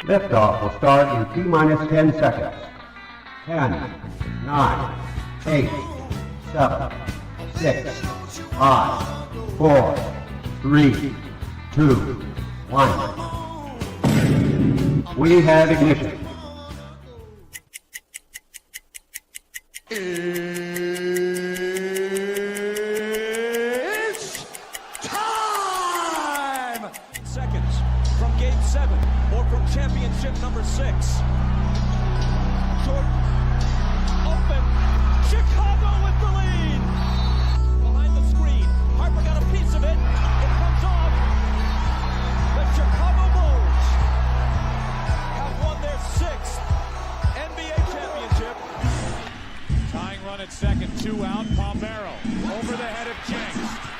Liftoff will start in T-minus 10 seconds. 10, 9, 8, 7, 6, 5, 4, 3, 2, 1. We have ignition. It's time! Seconds from game 7 or from championship number 6. Short, open, Chicago with the lead! Behind the screen, Harper got a piece of it. It comes off. The Chicago Bulls have won their 6th NBA championship. Tying run at second, 2 out, Palmero over the head of Jenks.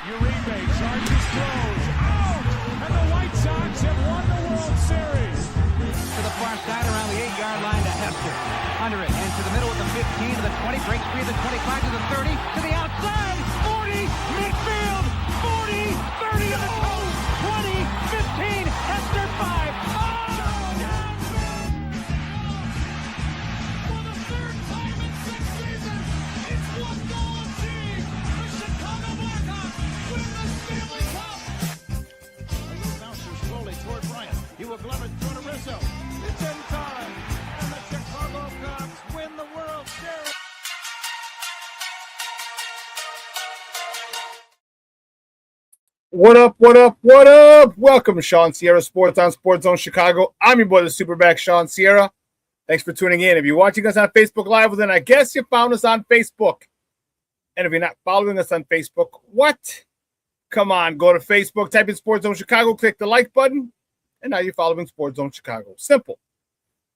Uribe charges, throws, out! And the White Sox have won the World Series. To the far side around the 8-yard line to Hester. Under it, and to the middle at the 15, to the 20, breaks free of the 25, to the 30, to the outside, 40, midfield, 40, 30 to the coast, 20, 15, Hester 5. For the 3rd time in 6 seasons, it's one goal achieved. The Chicago Blackhawks win the Stanley Cup. A little bouncer slowly toward Bryant. He will glove it toward Rizzo. It's in time, and the Chicago Cubs win the World Series. What up, what up, what up? Welcome to ShawnSierraSports on Sports Zone Chicago. I'm your boy, the SuperBack, Shawn Sierra. Thanks for tuning in. If you're watching us on Facebook Live, well, then I guess you found us on Facebook. And if you're not following us on Facebook, what? Come on, go to Facebook, type in Sports Zone Chicago, click the like button, and now you're following Sports Zone Chicago. Simple.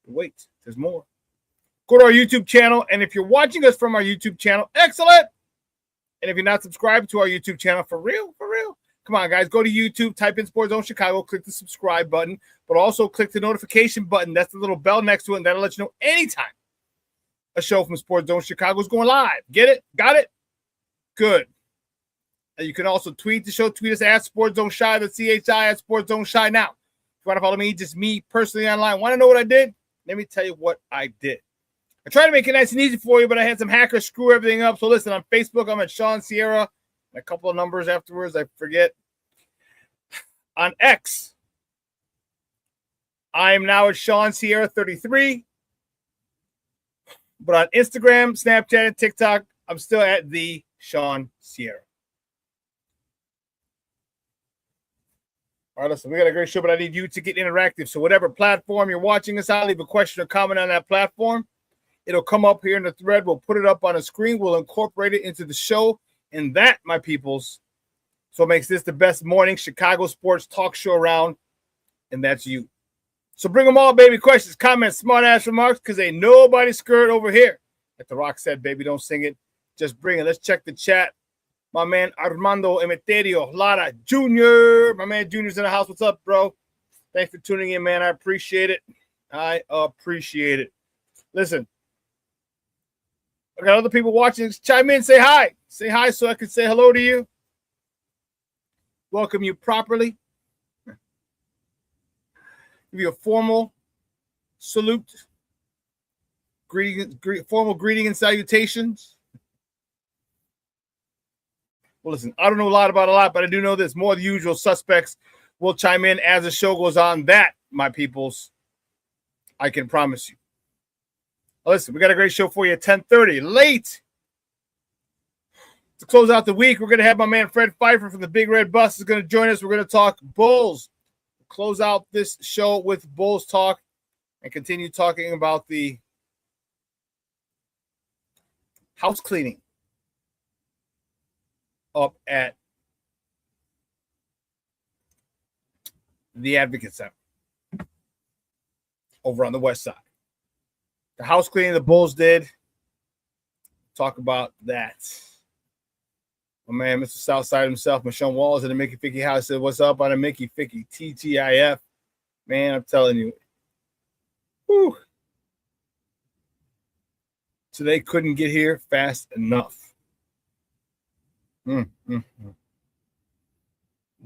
Wait, there's more. Go to our YouTube channel, and if you're watching us from our YouTube channel, excellent. And if you're not subscribed to our YouTube channel, for real, come on, guys, go to YouTube, type in Sports Zone Chicago, click the subscribe button, but also click the notification button. That's the little bell next to it, and that'll let you know anytime a show from Sports Zone Chicago is going live. Get it? Got it? Good. And you can also tweet the show. Tweet us at Sports Zone Shy, the CHI at Sports Zone Shy. Now, if you want to follow me, just me personally online, want to know what I did? Let me tell you what I did. I tried to make it nice and easy for you, but I had some hackers screw everything up. So listen, on Facebook, I'm at Shawn Sierra. A couple of numbers afterwards, I forget. On X, I am now at ShawnSierra33. But on Instagram, Snapchat, and TikTok, I'm still at the Shawn Sierra. All right, listen, we got a great show, but I need you to get interactive. So whatever platform you're watching us on, leave a question or comment on that platform. It'll come up here in the thread. We'll put it up on the screen. We'll incorporate it into the show. And that, my peoples, so makes this the best morning Chicago sports talk show around. And that's you. So bring them all, baby. Questions, comments, smart-ass remarks, because ain't nobody scared over here. Like The Rock said, baby, don't sing it. Just bring it. Let's check the chat. My man Armando Emeterio Lara Jr. My man Junior's in the house. What's up, bro? Thanks for tuning in, man. I appreciate it. I appreciate it. Listen, I got other people watching. Chime in, say hi. Say hi so I can say hello to you. Welcome you properly. Give you a formal salute. Formal greeting and salutations. Well, listen, I don't know a lot about a lot, but I do know this. More of the usual suspects will chime in as the show goes on. That, my peoples, I can promise you. Listen, we got a great show for you at 10:30. Late. To close out the week, we're going to have my man Fred Pfeiffer from the Big Red Bus is going to join us. We're going to talk Bulls. Close out this show with Bulls talk and continue talking about the house cleaning up at the Advocate Center over on the west side. The house cleaning the Bulls did. Talk about that. My man, Mr. Southside himself, Michelle Walls in the Mickey Ficky house said, "What's up on the Mickey Ficky TGIF?" Man, I'm telling you. Whew. So they couldn't get here fast enough.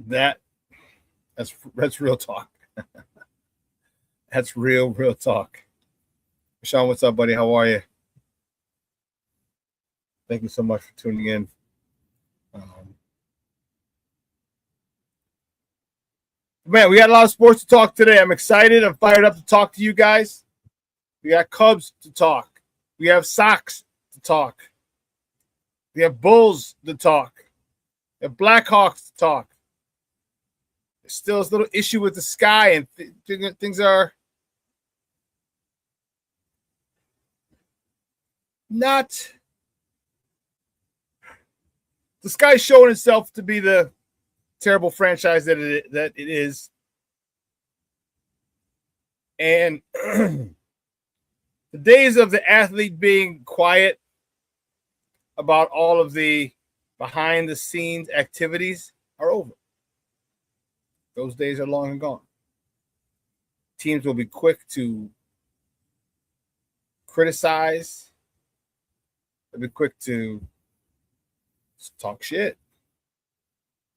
That That's real talk. That's real talk. Shawn, what's up, buddy? How are you? Thank you so much for tuning in. Man, we got a lot of sports to talk today. I'm excited. I'm fired up to talk to you guys. We got Cubs to talk. We have Sox to talk. We have Bulls to talk. We have Blackhawks to talk. There's still this little issue with the sky, and things are not. The sky's showing itself to be the terrible franchise that it is. And the days of the athlete being quiet about all of the behind-the-scenes activities are over. Those days are long and gone. Teams will be quick to criticize. They'll be quick to talk shit,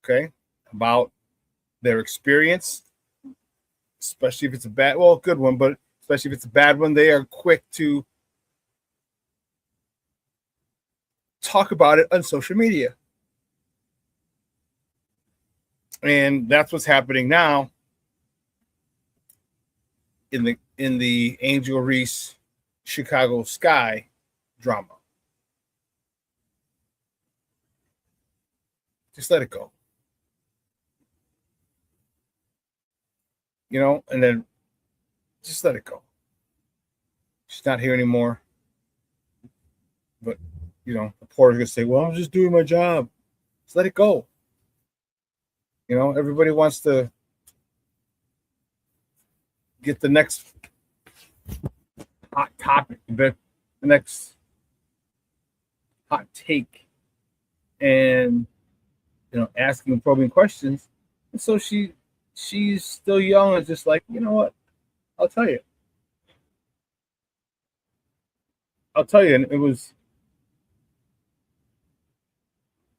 okay, about their experience, especially if it's a good one, but especially if it's a bad one, they are quick to talk about it on social media. And that's what's happening now in the Angel Reese Chicago Sky drama. Just let it go. And then just let it go. She's not here anymore. But, reporters are going to say, well, I'm just doing my job. Just let it go. Everybody wants to get the next hot topic, the next hot take, and asking and probing questions. And so she's still young and just like, you know what? I'll tell you. And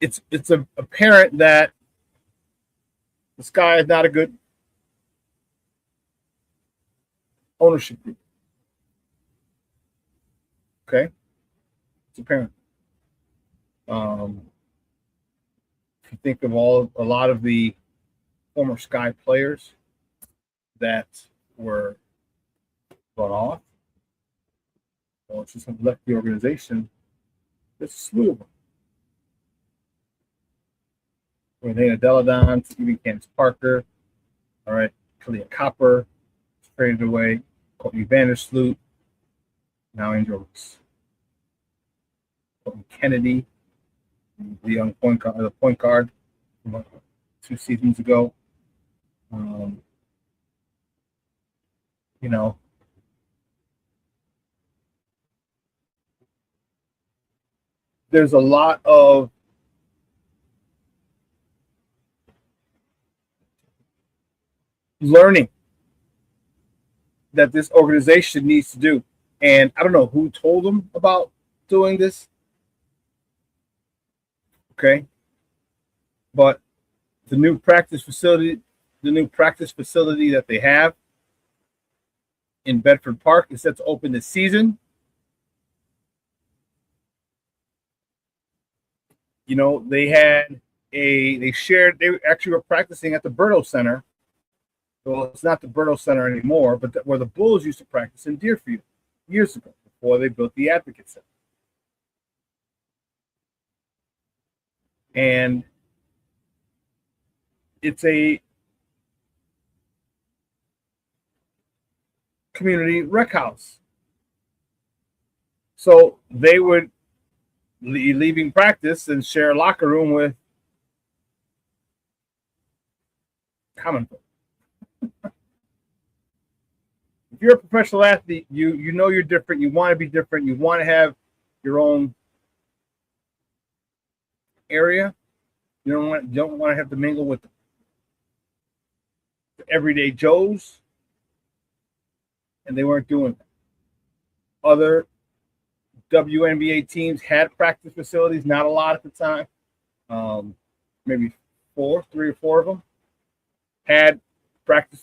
it's apparent that the Sky is not a good ownership group. Okay? It's apparent. If you think of a lot of the former Sky players that were brought off or just have left the organization, there's a slew of them. Renee Deladon, Stephen Candace Parker, all right, Kalia Copper, traded away, Courtney Vandersloot, now Angel Reese. Courtney Kennedy, the young point guard from 2 seasons ago. There's a lot of learning that this organization needs to do. And I don't know who told them about doing this. Okay. But the new practice facility that they have in Bedford Park is set to open this season. They actually were practicing at the Berto Center. Well, it's not the Berto Center anymore, but where the Bulls used to practice in Deerfield years ago, before they built the Advocate Center. And it's a community rec house. So they would be leaving practice and share a locker room with common folk. If you're a professional athlete, you know you're different. You want to be different. You want to have your own area. You don't want to have to mingle with the everyday Joes. And they weren't doing that. Other WNBA teams had practice facilities, not a lot at the time. Maybe 3 or 4 of them had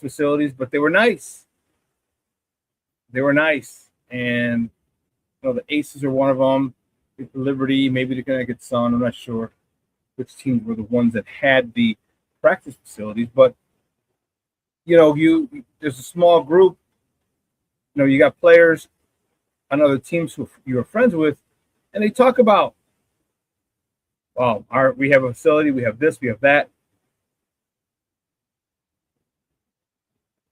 facilities, but they were nice. And the Aces are one of them. Liberty, maybe the Connecticut Sun. I'm not sure which teams were the ones that had the practice facilities, but there's a small group. You got players on other teams who you're friends with, and they talk about, well, we have a facility, we have this, we have that.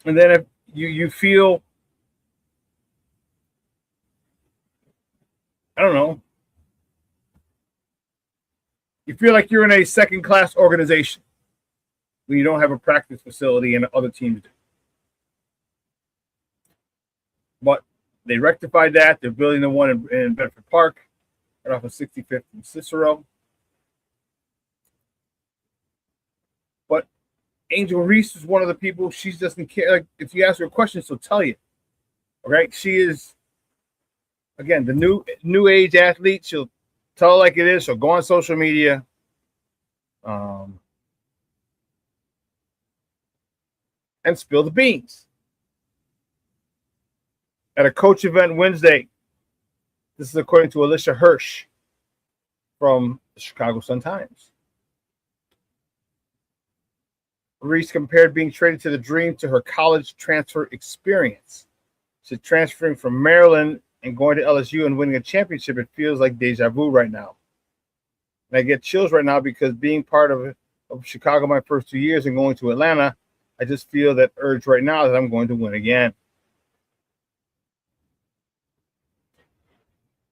And then if you feel, I don't know, you feel like you're in a second-class organization when you don't have a practice facility and other teams do. But they rectified that. They're building the one in Bedford Park, right off of 65th and Cicero. But Angel Reese is one of the people. She doesn't care. Like, if you ask her a question, she'll tell you. All right, she is, again, the new age athlete. She'll tell it like it is. She'll go on social media. And spill the beans. At a coach event Wednesday, this is according to Alicia Hirsch from the Chicago Sun-Times. Reese compared being traded to the Dream to her college transfer experience. She's transferring from Maryland and going to LSU and winning a championship. It feels like deja vu right now. And I get chills right now because being part of Chicago my first 2 years and going to Atlanta, I just feel that urge right now that I'm going to win again.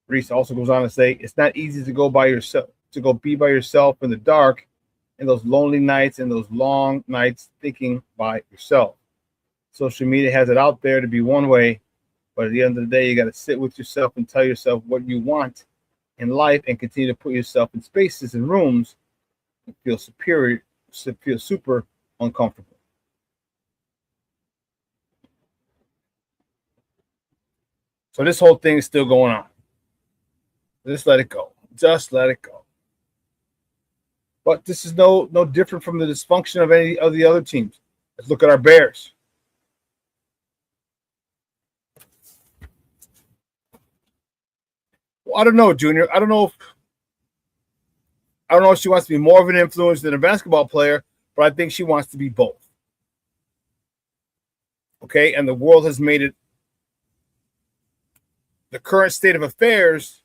Reese also goes on to say, it's not easy to go be by yourself in the dark in those lonely nights and those long nights thinking by yourself. Social media has it out there to be one way, but at the end of the day, you got to sit with yourself and tell yourself what you want in life and continue to put yourself in spaces and rooms that feel super uncomfortable. So this whole thing is still going on. Just let it go. Just let it go. But this is no different from the dysfunction of any of the other teams. Let's look at our Bears. Well, I don't know, Junior. I don't know if she wants to be more of an influence than a basketball player, but I think she wants to be both. Okay, and the world has made it the current state of affairs.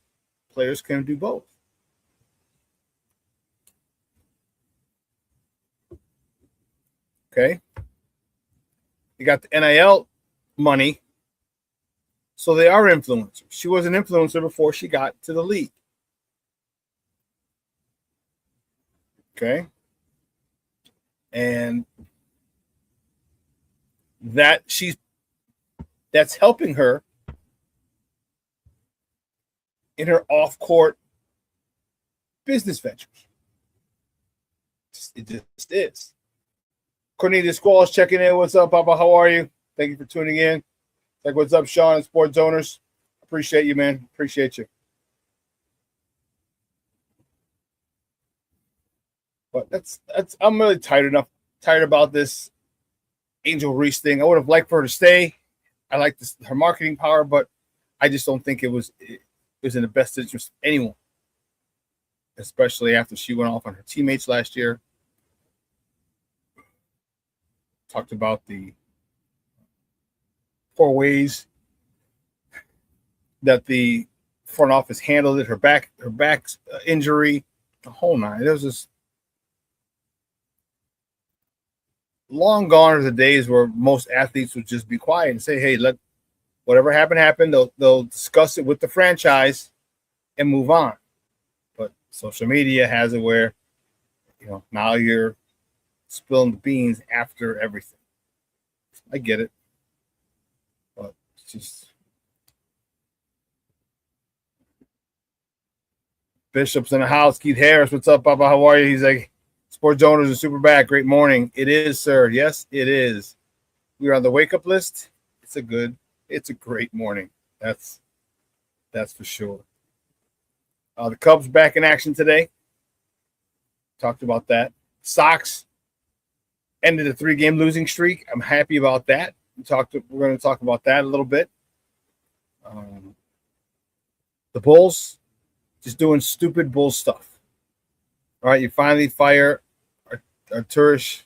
Players can do both. Okay. You got the NIL money, so they are influencers. She was an influencer before she got to the league. Okay. And that's helping her in her off-court business ventures. It just is. Cornelius Squalls checking in. What's up, Papa? How are you? Thank you for tuning in. Like, what's up, Shawn and Sports Owners? Appreciate you, man. Appreciate you. But that's I'm really tired about this Angel Reese thing. I would have liked for her to stay. I like her marketing power, but I just don't think it was in the best interest of anyone, especially after she went off on her teammates last year. Talked about the poor ways that the front office handled it, her back injury, the whole nine. There was this long gone are the days where most athletes would just be quiet and say, hey, let whatever happened. They'll discuss it with the franchise and move on. But social media has it where, now you're spilling the beans after everything. I get it. But it's just Bishop's in the house. Keith Harris, what's up, Papa? How are you? He's like, Sports Owners and SuperBack. Great morning. It is, sir. Yes, it is. We're on the wake-up list. It's a great morning. That's for sure. The Cubs back in action today. Talked about that. Sox ended a 3-game losing streak. I'm happy about that. We're going to talk about that a little bit. The Bulls just doing stupid Bull stuff. All right, you finally fire Arturas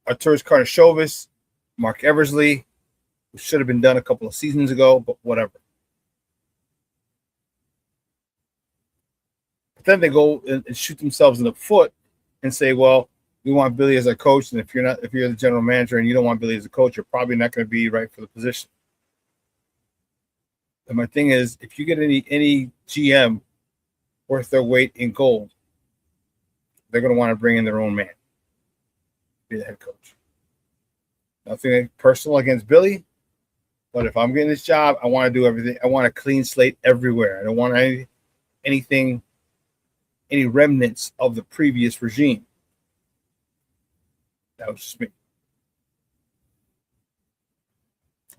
Karnisovas, Mark Eversley, who should have been done a couple of seasons ago, but whatever. But then they go and shoot themselves in the foot and say, well, we want Billy as our coach, and if you're the general manager and you don't want Billy as a coach, you're probably not going to be right for the position. And my thing is, if you get any GM worth their weight in gold, they're going to want to bring in their own man to be the head coach. Nothing personal against Billy, but if I'm getting this job, I want to do everything. I want a clean slate everywhere. I don't want any remnants of the previous regime. That was just me.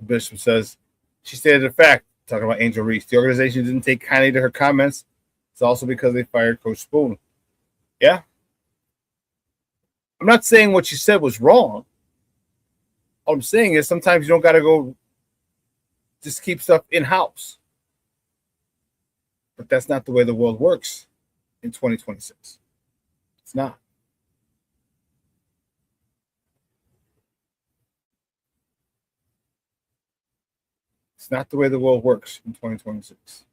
Bishop says, she stated a fact, talking about Angel Reese. The organization didn't take kindly to her comments. It's also because they fired Coach Spoon. Yeah. I'm not saying what she said was wrong. All I'm saying is sometimes you don't got to go just keep stuff in-house. But that's not the way the world works in 2026. It's not. It's not the way the world works in 2026.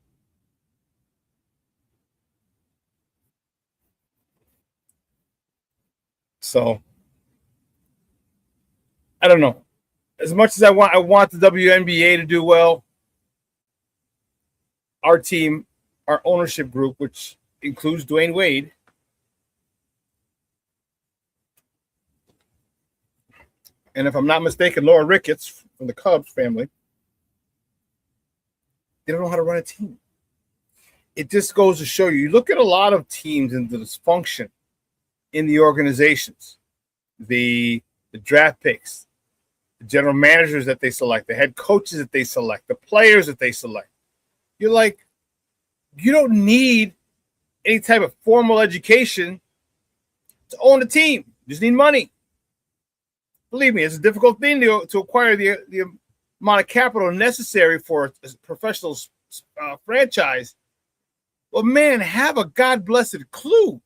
So, I don't know. As much as I want the WNBA to do well, our team, our ownership group, which includes Dwayne Wade, and if I'm not mistaken, Laura Ricketts from the Cubs family, they don't know how to run a team. It just goes to show you. You look at a lot of teams and the dysfunction in the organizations, the draft picks, the general managers that they select, the head coaches that they select, the players that they select. You're like, you don't need any type of formal education to own a team. You just need money. Believe me, it's a difficult thing to acquire the amount of capital necessary for a professional franchise. Well, man, have a God-blessed clue.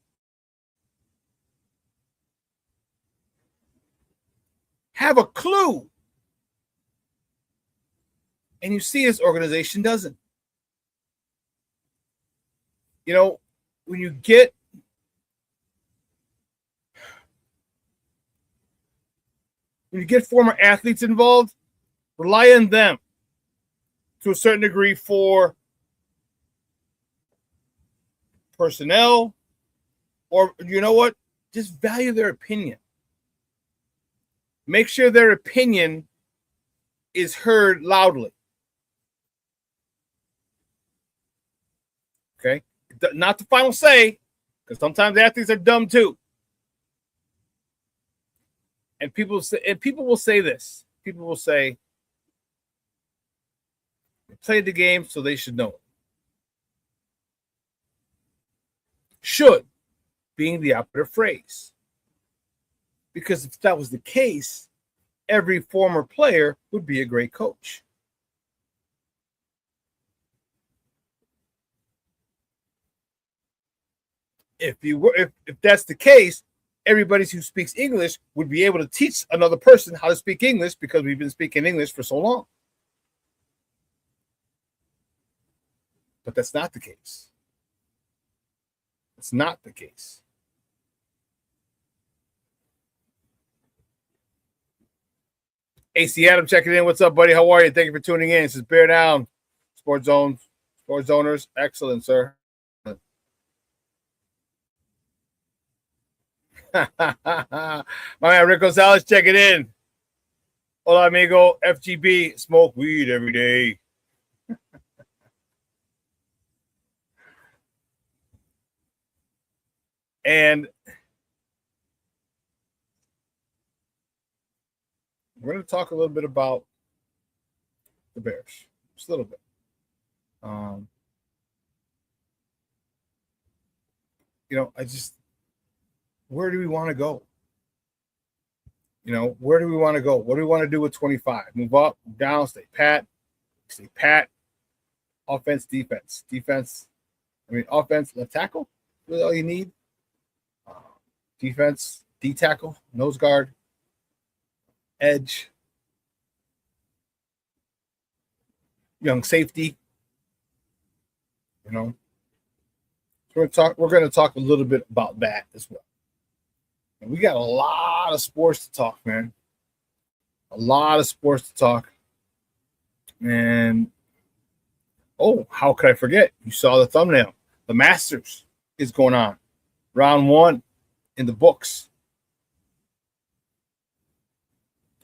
Have a clue. And you see this organization doesn't. You know, when you get former athletes involved, rely on them to a certain degree for personnel, or you know what? Just value their opinion. Make sure their opinion is heard loudly. Okay? Not the final say, because sometimes athletes are dumb too. And people will say this. People will say, they played the game, so they should know it. Should being the operative phrase. Because if that was the case, every former player would be a great coach. If that's the case, everybody who speaks English would be able to teach another person how to speak English because we've been speaking English for so long. But that's not the case. It's not the case. AC Adam checking in. What's up, buddy? How are you? Thank you for tuning in. This is Bear Down, Sports Owners. Excellent, sir. My man Rick Gonzalez checking in. Hola, amigo. FGB. Smoke weed every day. And we're going to talk a little bit about the Bears. Just a little bit. where do we want to go? Where do we want to go? What do we want to do with 25? Move up, move down, stay pat. Offense, defense. Offense, left tackle, really all you need. Defense, D tackle, nose guard, edge, young safety. So we're going to talk a little bit about that as well. And we got a lot of sports to talk, man. A lot of sports to talk. And how could I forget? You saw the thumbnail. The Masters is going on. Round 1 in the books.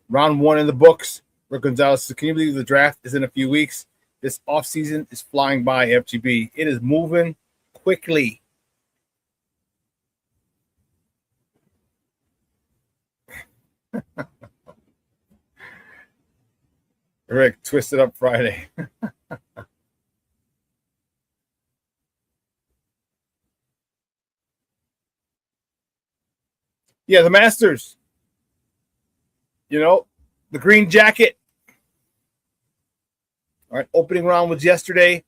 Round 1 in the books. Rick Gonzalez says, can you believe the draft is in a few weeks? This offseason is flying by, FGB. It is moving quickly. Rick, twisted up Friday. Yeah, the Masters. The green jacket. All right, opening round was yesterday.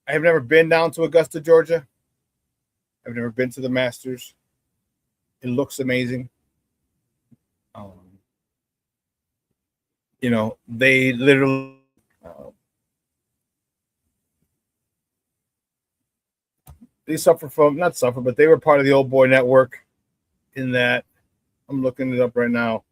I have never been down to Augusta, Georgia. I've never been to the Masters. It looks amazing. They literally but they were part of the Old Boy Network in that. I'm looking it up right now.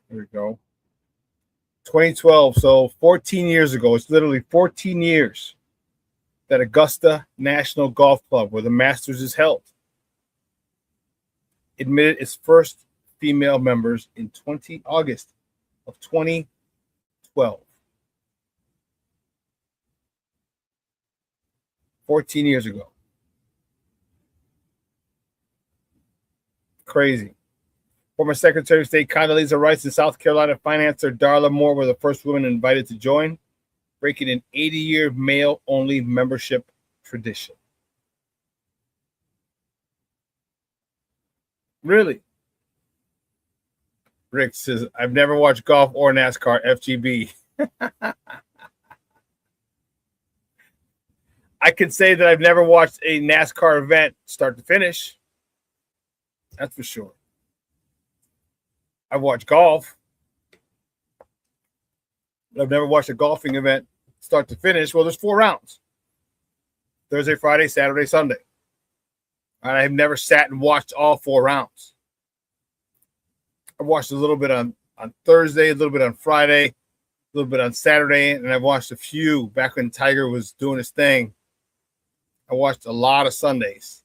Here we go. 2012, so 14 years ago. It's literally 14 years that Augusta National Golf Club, where the Masters is held, admitted its first female members in August of 2012. 14 years ago. Crazy. Former Secretary of State Condoleezza Rice and South Carolina Financer Darla Moore were the first women invited to join, breaking an 80-year male-only membership tradition. Really? Rick says, I've never watched golf or NASCAR, FGB. I could say that I've never watched a NASCAR event start to finish. That's for sure. I've watched golf. But I've never watched a golfing event start to finish. Well, there's 4 rounds. Thursday, Friday, Saturday, Sunday. And I've never sat and watched all 4 rounds. I watched a little bit on Thursday, a little bit on Friday, a little bit on Saturday, and I've watched a few back when Tiger was doing his thing. I watched a lot of Sundays.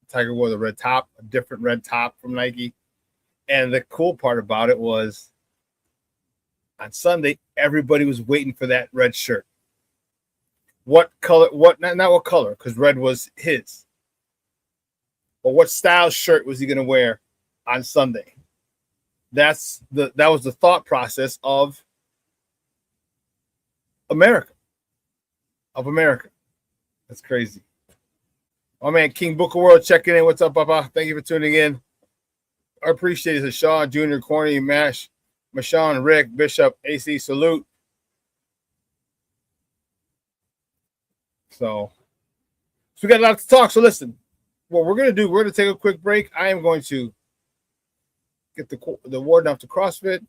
Tiger wore the red top, a different red top from Nike. And the cool part about it was on Sunday, everybody was waiting for that red shirt. What color, not what color, because red was his. But what style shirt was he going to wear on Sunday? That was the thought process of America. That's crazy. Oh, man, King Booker World checking in. What's up, Papa? Thank you for tuning in. I appreciate it. Shawn, Jr., Corny, Mash, Mashawn, Rick, Bishop, AC, salute. So we got a lot to talk. So listen, what we're going to do, we're going to take a quick break. I am going to get the warden off to CrossFit.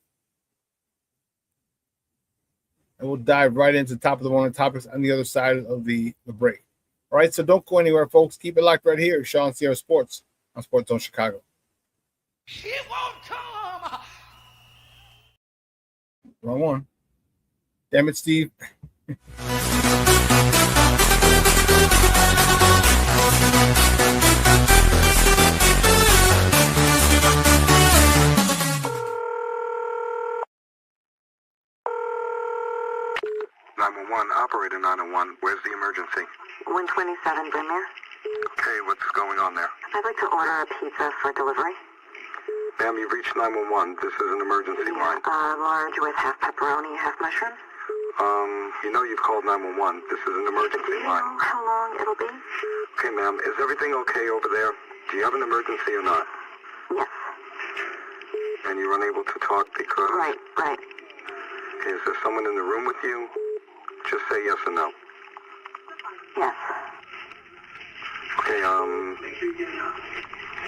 And we'll dive right into one of the topics on the other side of the break. All right, so don't go anywhere, folks. Keep it locked right here. ShawnSierraSports on Sports Zone Chicago. She won't come. Wrong one. Damn it, Steve. 911, operator 901. Where's the emergency? 127 Brynmere. Okay, what's going on there? I'd like to order a pizza for delivery. Ma'am, you've reached 911. This is an emergency line. Large with half pepperoni, half mushrooms. You know you've called 911. This is an emergency Do you line. know how long it'll be? Okay, ma'am, is everything okay over there? Do you have an emergency or not? Yes. And you're unable to talk because... Right. Is there someone in the room with you? Just say yes or no. Yes. Okay,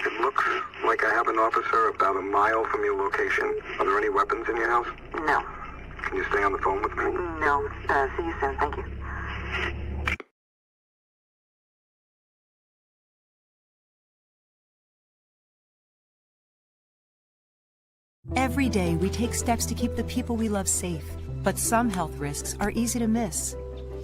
it looks like I have an officer about a mile from your location. Are there any weapons in your house? No. Can you stay on the phone with me? No. See you soon. Thank you. Every day, we take steps to keep the people we love safe, but some health risks are easy to miss.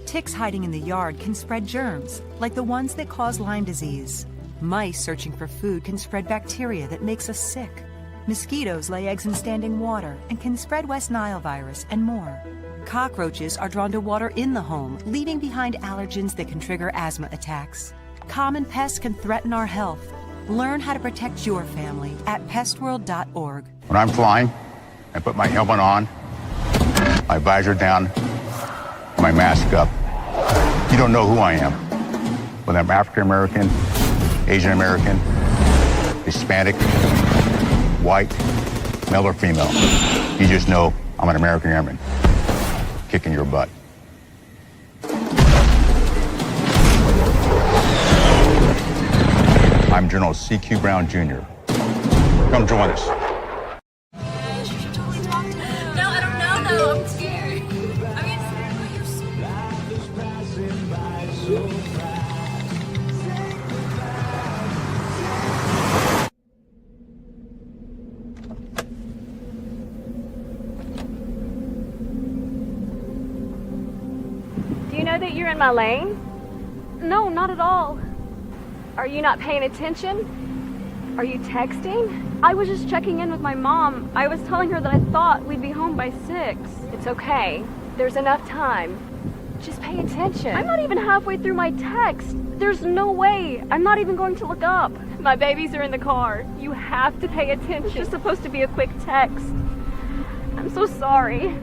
Ticks hiding in the yard can spread germs, like the ones that cause Lyme disease. Mice searching for food can spread bacteria that makes us sick. Mosquitoes lay eggs in standing water and can spread West Nile virus and more. Cockroaches are drawn to water in the home, leaving behind allergens that can trigger asthma attacks. Common pests can threaten our health. Learn how to protect your family at pestworld.org. When I'm flying, I put my helmet on, my visor down, my mask up. You don't know who I am. Whether I'm African American, Asian American, Hispanic, white, male or female. You just know I'm an American airman kicking your butt. I'm General C.Q. Brown Jr. Come join us. No, I don't know though. I'm scared. I mean, you're so... Do you know that you're in my lane? No, not at all. Are you not paying attention? Are you texting? I was just checking in with my mom. I was telling her that I thought we'd be home by 6. It's okay. There's enough time. Just pay attention. I'm not even halfway through my text. There's no way. I'm not even going to look up. My babies are in the car. You have to pay attention. It's just supposed to be a quick text. I'm so sorry.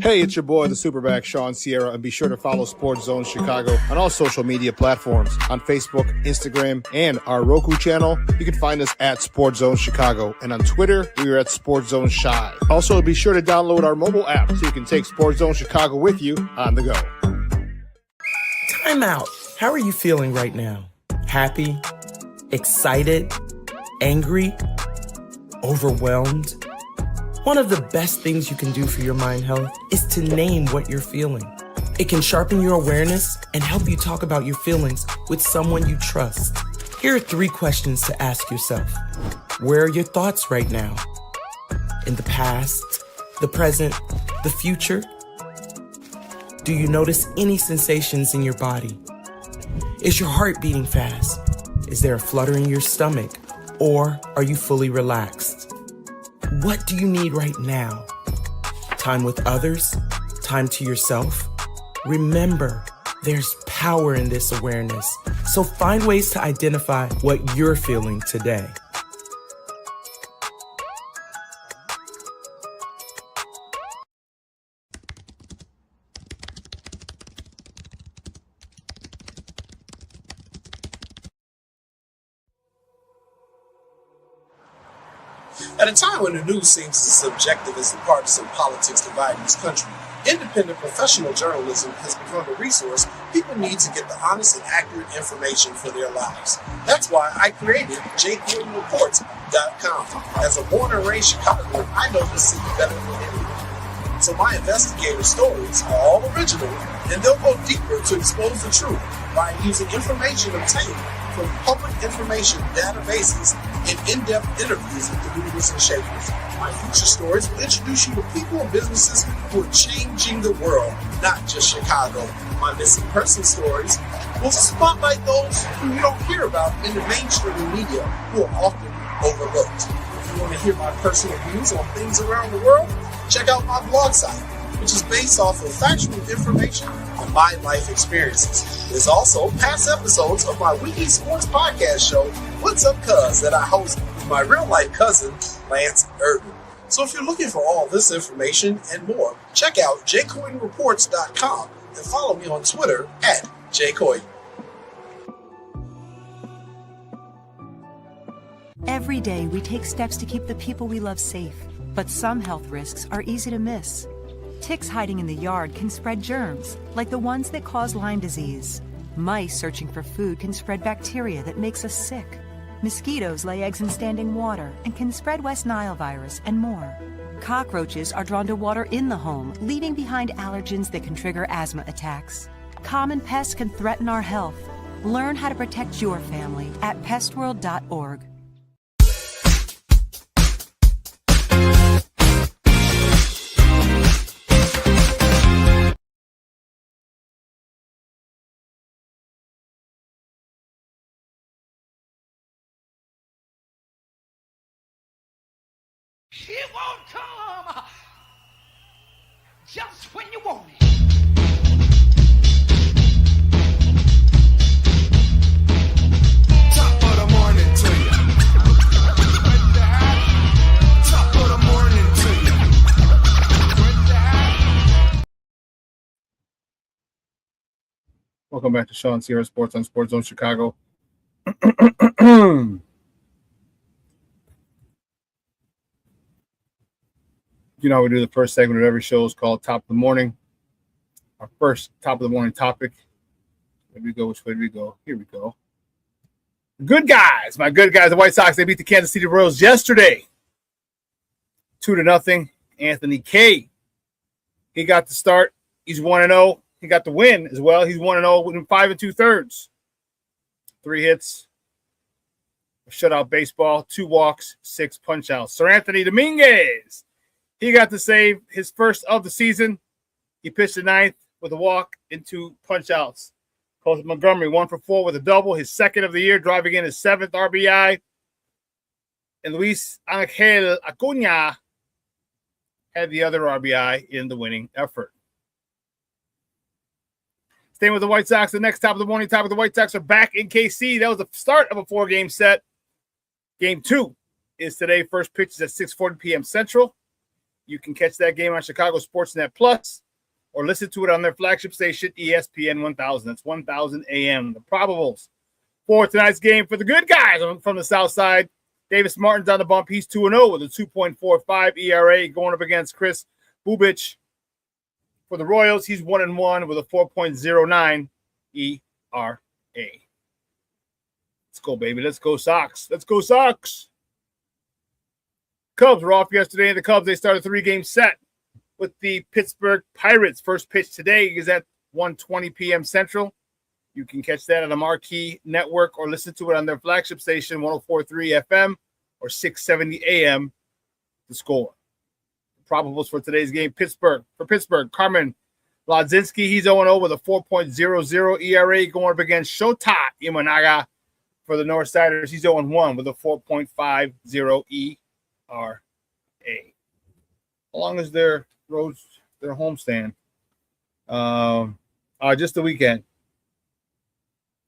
Hey, it's your boy, the SuperBack, Shawn Sierra, and be sure to follow Sports Zone Chicago on all social media platforms, on Facebook, Instagram, and our Roku channel. You can find us at Sports Zone Chicago, and on Twitter, we are at Sports Zone Shy. Also, be sure to download our mobile app so you can take Sports Zone Chicago with you on the go. Time out. How are you feeling right now? Happy? Excited? Angry? Overwhelmed? One of the best things you can do for your mind health is to name what you're feeling. It can sharpen your awareness and help you talk about your feelings with someone you trust. Here are 3 questions to ask yourself. Where are your thoughts right now? In the past, the present, the future? Do you notice any sensations in your body? Is your heart beating fast? Is there a flutter in your stomach? Or are you fully relaxed? What do you need right now? Time with others? Time to yourself? Remember, there's power in this awareness. So find ways to identify what you're feeling today. At a time when the news seems as subjective as the partisan politics dividing this country, independent professional journalism has become a resource people need to get the honest and accurate information for their lives. That's why I created JHortonReports.com. As a born and raised Chicagoan, I know the city better than anyone. So my investigative stories are all original, and they'll go deeper to expose the truth by using information obtained from public information databases and in-depth interviews with the movers and shakers. My future stories will introduce you to people and businesses who are changing the world, not just Chicago. My missing person stories will spotlight those who you don't hear about in the mainstream media who are often overlooked. If you want to hear my personal views on things around the world, check out my blog site, which is based off of factual information on my life experiences. There's also past episodes of my weekly sports podcast show, What's Up Cuz, that I host with my real-life cousin, Lance Urban. So if you're looking for all this information and more, check out jcoydenreports.com and follow me on Twitter at jcoyden. Every day, we take steps to keep the people we love safe, but some health risks are easy to miss. Ticks hiding in the yard can spread germs, like the ones that cause Lyme disease. Mice searching for food can spread bacteria that makes us sick. Mosquitoes lay eggs in standing water and can spread West Nile virus and more. Cockroaches are drawn to water in the home, leaving behind allergens that can trigger asthma attacks. Common pests can threaten our health. Learn how to protect your family at pestworld.org. She won't come just when you want it. Top of the morning to you. Top of the morning to you. Welcome back to ShawnSierraSports on Sports Zone Chicago. You know, we do the first segment of every show is called Top of the Morning. Our first Top of the Morning topic. Where do we go? Which way do we go? Here we go. Good guys. My good guys, the White Sox, they beat the Kansas City Royals yesterday. 2-0. Anthony Kay. He got the start. He's 1-0. He got the win as well. He's 1-0 with 5 2/3. 3 hits. Shutout baseball. 2 walks. 6 punch-outs. Sir Anthony Dominguez. He got to save his first of the season. He pitched the 9th with a walk and 2 punch-outs. Colton Montgomery, 1 for 4 with a double, his second of the year, driving in his 7th RBI. And Luis Angel Acuna had the other RBI in the winning effort. Staying with the White Sox, the next top of the morning topic, the White Sox are back in KC. That was the start of a 4-game set. Game 2 is today. First pitch is at 6:40 p.m. Central. You can catch that game on Chicago Sportsnet Plus or listen to it on their flagship station, ESPN 1000. That's 1000 AM. The probables for tonight's game for the good guys from the South Side. Davis Martin's on the bump. He's 2-0 with a 2.45 ERA going up against Chris Bubich. For the Royals, he's 1-1 with a 4.09 ERA. Let's go, baby. Let's go, Sox. Let's go, Sox. Cubs were off yesterday. The Cubs, they started a 3-game set with the Pittsburgh Pirates. First pitch today is at 1:20 p.m. Central. You can catch that on the Marquee Network or listen to it on their flagship station, 104.3 FM or 670 AM. The score. The probables for today's game, For Pittsburgh, Carmen Lodzinski, he's 0-0 with a 4.00 ERA going up against Shota Imanaga. For the Northsiders, he's 0-1 with a 4.50 ERA. How long is their homestand? Just the weekend.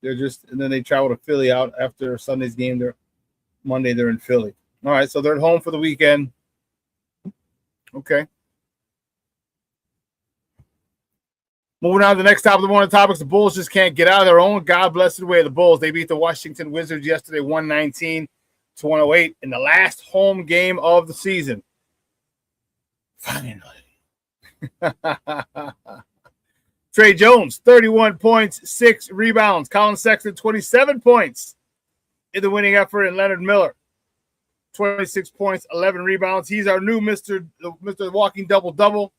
And then they travel to Philly out after Sunday's game. Monday they're in Philly. All right, so they're at home for the weekend. Okay. Moving on to the next top of the morning topics, the Bulls just can't get out of their own God-blessed way. The Bulls, they beat the Washington Wizards yesterday 119-108 in the last home game of the season. Finally. Trey Jones, 31 points, 6 rebounds. Colin Sexton, 27 points in the winning effort. And Leonard Miller, 26 points, 11 rebounds. He's our new Mr. Walking Double-Double.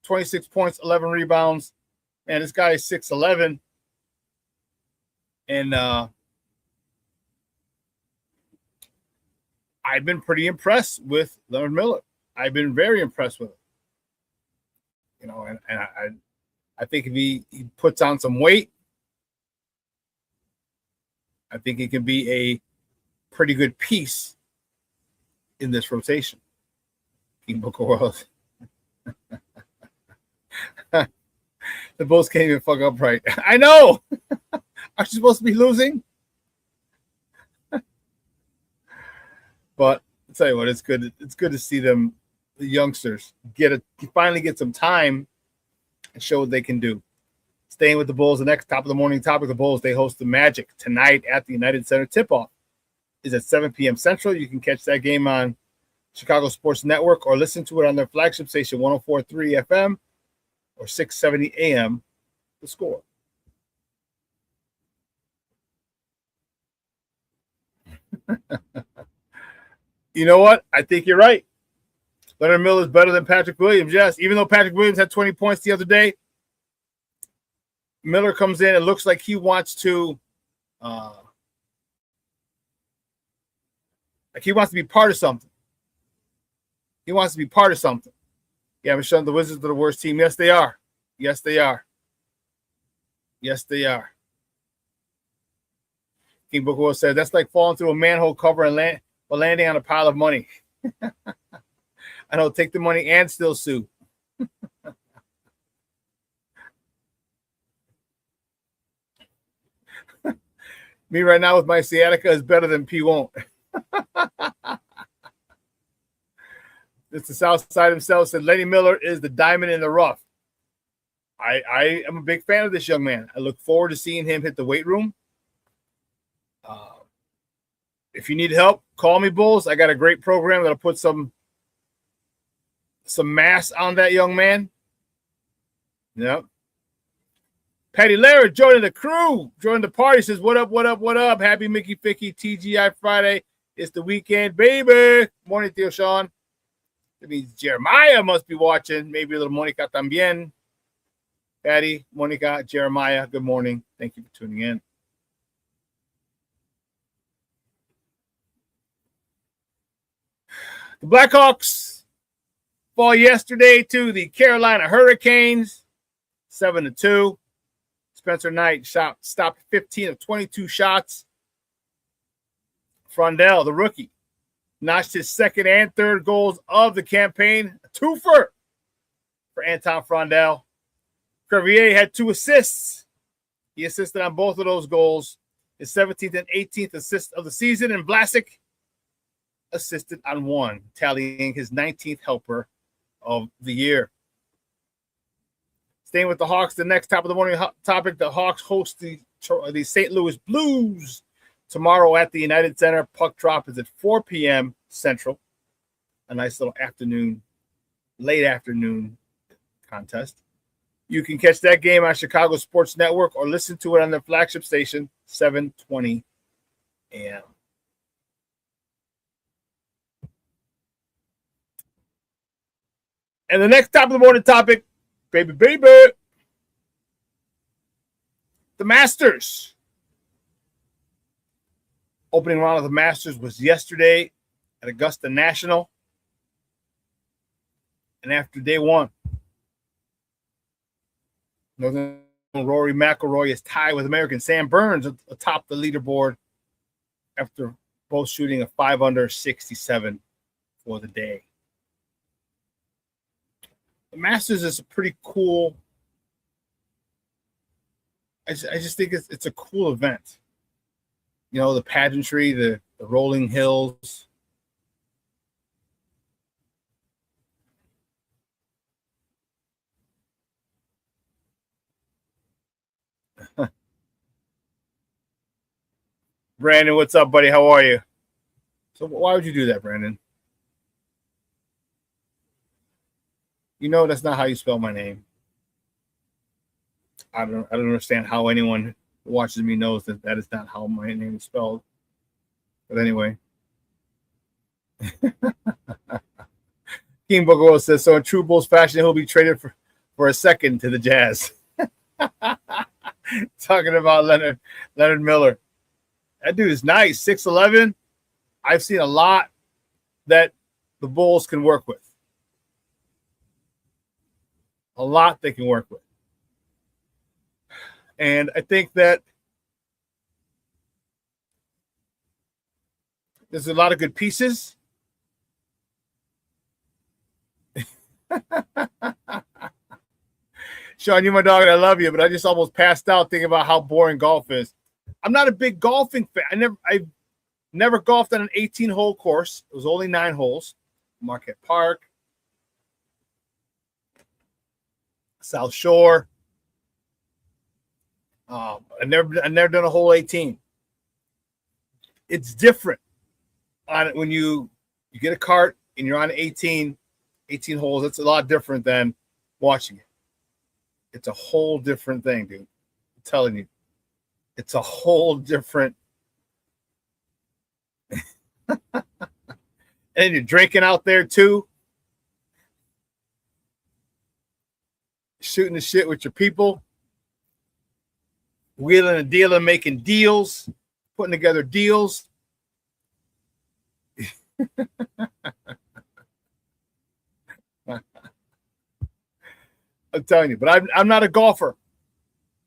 26 points, 11 rebounds. Man, this guy is 6'11". And I've been pretty impressed with Leonard Miller. I've been very impressed with him. You know, and I think if he puts on some weight, I think he can be a pretty good piece in this rotation. King Booker World. The Bulls can't even fuck up right. I know. Aren't you supposed to be losing? But I'll tell you what, it's good. It's good to see them, the youngsters, finally get some time and show what they can do. Staying with the Bulls, the next top of the morning topic, the Bulls, they host the Magic tonight at the United Center. Tip-off is at 7 p.m. Central. You can catch that game on Chicago Sports Network or listen to it on their flagship station, 104.3 FM or 670 AM, The Score. You know what? I think you're right. Leonard Miller is better than Patrick Williams, yes. Even though Patrick Williams had 20 points the other day, Miller comes in and looks like he wants to be part of something. He wants to be part of something. Yeah, Michelle, the Wizards are the worst team. Yes, they are. Yes, they are. Yes, they are. King Booker said, that's like falling through a manhole cover and landing on a pile of money. I know, take the money and still sue. Me right now with my sciatica is better than P won't. It's the South Side himself said Lenny Miller is the diamond in the rough. I am a big fan of this young man. I look forward to seeing him hit the weight room. If you need help, call me, Bulls. I got a great program that'll put some mass on that young man. Yep. Patty Laird joining the crew, joining the party, says, what up, what up, what up? Happy Mickey Ficky TGI Friday. It's the weekend, baby. Morning, Theo Shawn. That means Jeremiah must be watching. Maybe a little Monica también. Patty, Monica, Jeremiah, good morning. Thank you for tuning in. The Blackhawks fall yesterday to the Carolina Hurricanes, 7-2. Spencer Knight stopped 15 of 22 shots. Frondell, the rookie, notched his second and third goals of the campaign. A twofer for Anton Frondell. Crevier had 2 assists. He assisted on both of those goals. His 17th and 18th assist of the season. And Vlasic assisted on 1, tallying his 19th helper of the year. Staying with the Hawks, the next top of the morning topic, the Hawks host the St. Louis Blues tomorrow at the United Center. Puck drop is at 4 p.m. Central. A nice little late afternoon contest. You can catch that game on Chicago Sports Network or listen to it on their flagship station, 7:20 a.m. And the next top of the morning topic, baby, the Masters. Opening round of the Masters was yesterday at Augusta National. And after day one, Northern Rory McIlroy is tied with American Sam Burns atop the leaderboard after both shooting a 5 under 67 for the day. The Masters is a pretty cool. I just think it's a cool event. You know, the pageantry, the rolling hills. Brandon, what's up, buddy? How are you? So why would you do that, Brandon? You know that's not how you spell my name. I don't understand how anyone who watches me knows that is not how my name is spelled. But anyway. King Bogo says, so in true Bulls fashion, he'll be traded for a second to the Jazz. Talking about Leonard Miller. That dude is nice. 6'11". I've seen a lot that the Bulls can work with. A lot they can work with. And I think that there's a lot of good pieces. Shawn, you're my dog and I love you, but I just almost passed out thinking about how boring golf is. I'm not a big golfing fan. I never golfed on an 18-hole course. It was only 9 holes. Marquette Park, South Shore. I never done a hole 18. It's different on it when you get a cart and you're on 18 holes. It's a lot different than watching it. It's a whole different thing, dude. I'm telling you. It's a whole different. And you're drinking out there too. Shooting the shit with your people. Wheeling and dealing, making deals, putting together deals. I'm telling you, but I'm not a golfer.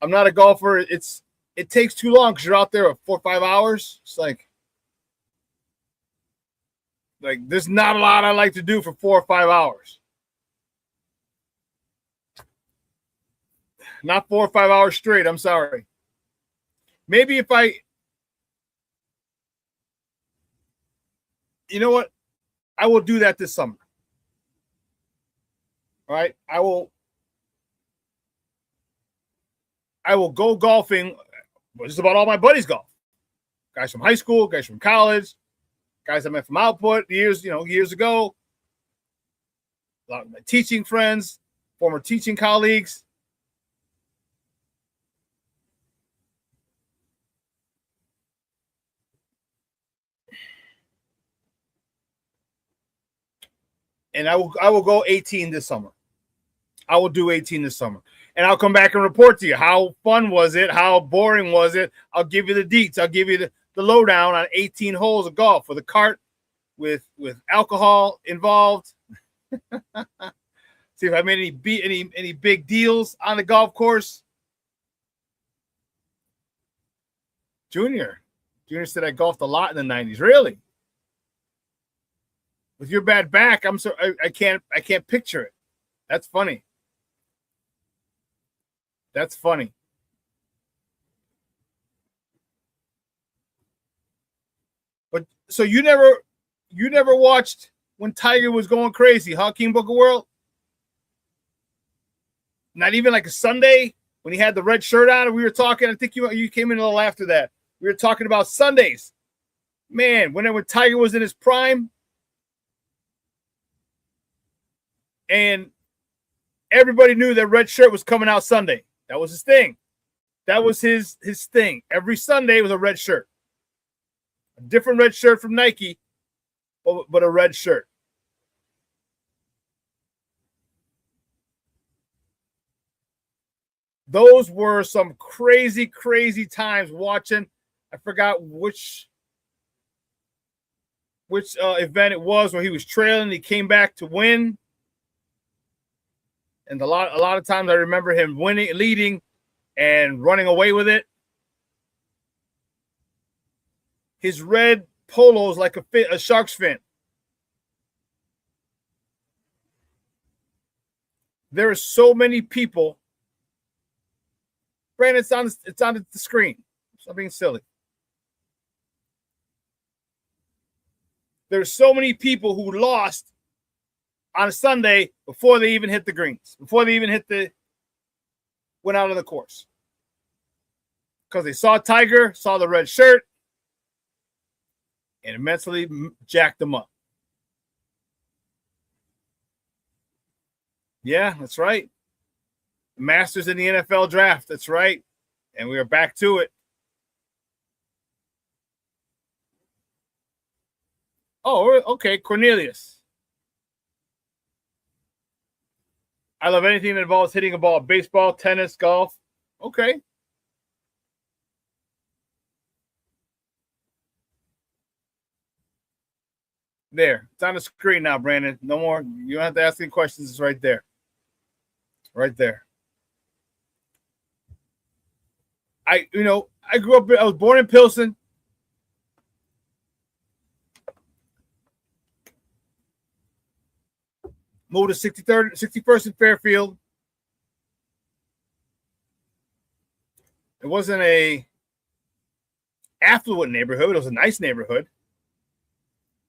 I'm not a golfer. It takes too long because you're out there for 4 or 5 hours. It's like there's not a lot I like to do for 4 or 5 hours. Not 4 or 5 hours straight. I'm sorry. Maybe if you know what? I will do that this summer. All right. I will go golfing. Just about all my buddies golf. Guys from high school, guys from college, guys I met from Output years ago. A lot of my teaching friends, former teaching colleagues. And I will go 18 this summer. I will do 18 this summer. And I'll come back and report to you. How fun was it? How boring was it? I'll give you the deets. I'll give you the lowdown on 18 holes of golf with a cart, with alcohol involved. See if I made any big deals on the golf course. Junior said I golfed a lot in the 90s. Really? With your bad back, I can't picture it. That's funny. That's funny. But so you never watched when Tiger was going crazy, huh, King Book of World? Not even like a Sunday when he had the red shirt on and we were talking. I think you came in a little after that. We were talking about Sundays. Man, when Tiger was in his prime, and everybody knew that red shirt was coming out Sunday. That was his thing. That was his thing. Every Sunday was a red shirt. A different red shirt from Nike, but a red shirt. Those were some crazy, crazy times watching. I forgot which event it was where he was trailing. He came back to win. And a lot of times I remember him leading and running away with it. His red polo is like a shark's fin. There are so many people. Brandon, it's on the screen. Stop being silly. There's so many people who lost on a Sunday before they even hit the greens, before they even went out of the course. Because they saw Tiger, saw the red shirt, and immensely jacked them up. Yeah, that's right. Masters in the NFL draft, that's right. And we are back to it. Oh, okay, Cornelius. I love anything that involves hitting a ball. Baseball, tennis, golf. Okay. There. It's on the screen now, Brandon. No more. You don't have to ask any questions. It's right there. Right there. I grew up, I was born in Pilsen. Moved to 61st in Fairfield. It wasn't a affluent neighborhood. It was a nice neighborhood.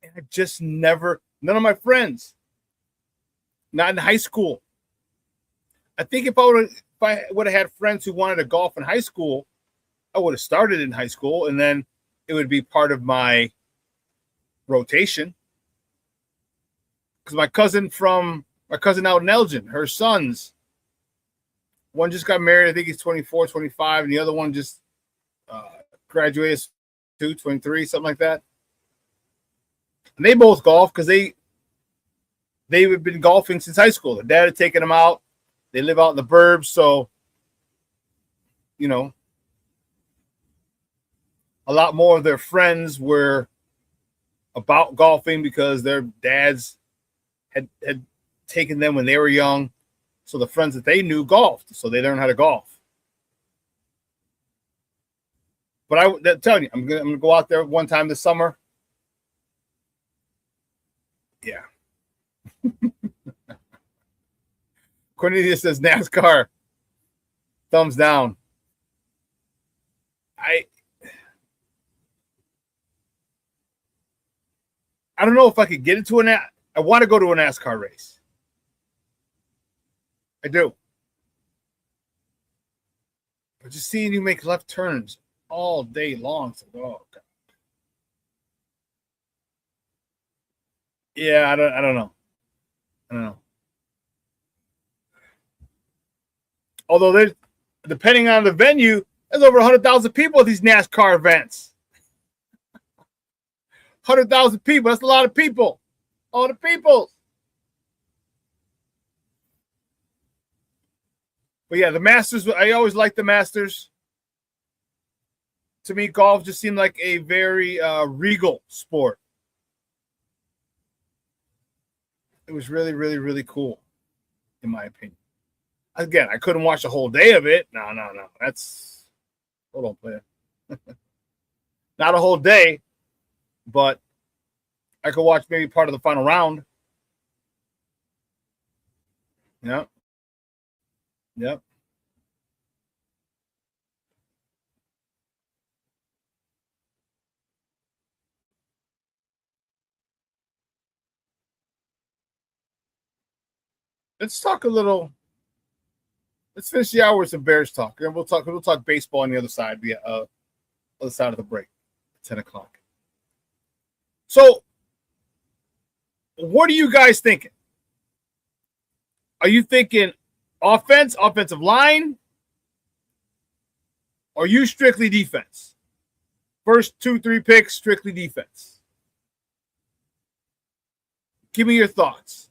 And I just never, none of my friends, not in high school. I think if I would have had friends who wanted to golf in high school, I would have started in high school, and then it would be part of my rotation. Because my cousin out in Elgin, her sons, one just got married. I think he's 24, 25, and the other one just graduated 23, something like that. And they both golf because they've been golfing since high school. Their dad had taken them out. They live out in the burbs, so you know, a lot more of their friends were about golfing because their dads had taken them when they were young. So the friends that they knew golfed, so they learned how to golf. But I'm telling you, I'm gonna go out there one time this summer. Yeah. Cornelius says NASCAR. Thumbs down. I don't know if I could get into I want to go to a NASCAR race. I do. But just seeing you make left turns all day long. It's like, oh God. Yeah, I don't know. I don't know. Although depending on the venue, there's over 100,000 people at these NASCAR events. 100,000 people. That's a lot of people. All the people. But yeah, the Masters, I always liked the Masters. To me, golf just seemed like a very regal sport. It was really, really, really cool, in my opinion. Again, I couldn't watch the whole day of it. No. That's, hold on, player. Not a whole day, but I could watch maybe part of the final round. Yep. Let's talk a little. Let's finish the hour with some Bears talk, and we'll talk baseball on the other side, other side of the break, 10 o'clock. So, what are you guys thinking? Are you thinking offense, offensive line? Or are you strictly defense? First 2-3 picks, strictly defense. Give me your thoughts.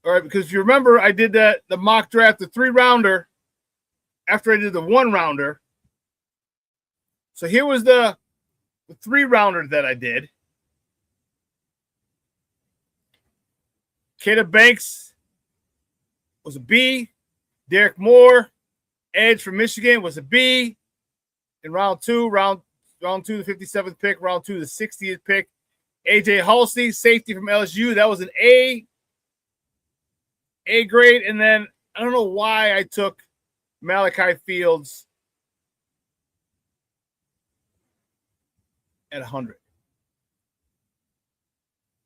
All right, because if you remember, I did the mock draft, the 3-rounder, after I did the 1-rounder. So here was the 3-rounder that I did. Caleb Banks was a B. Derek Moore, edge from Michigan, was a B. In round two, the 57th pick. Round 2, the 60th pick. AJ Halsey, safety from LSU. That was an A grade. And then I don't know why I took Malachi Fields at 100.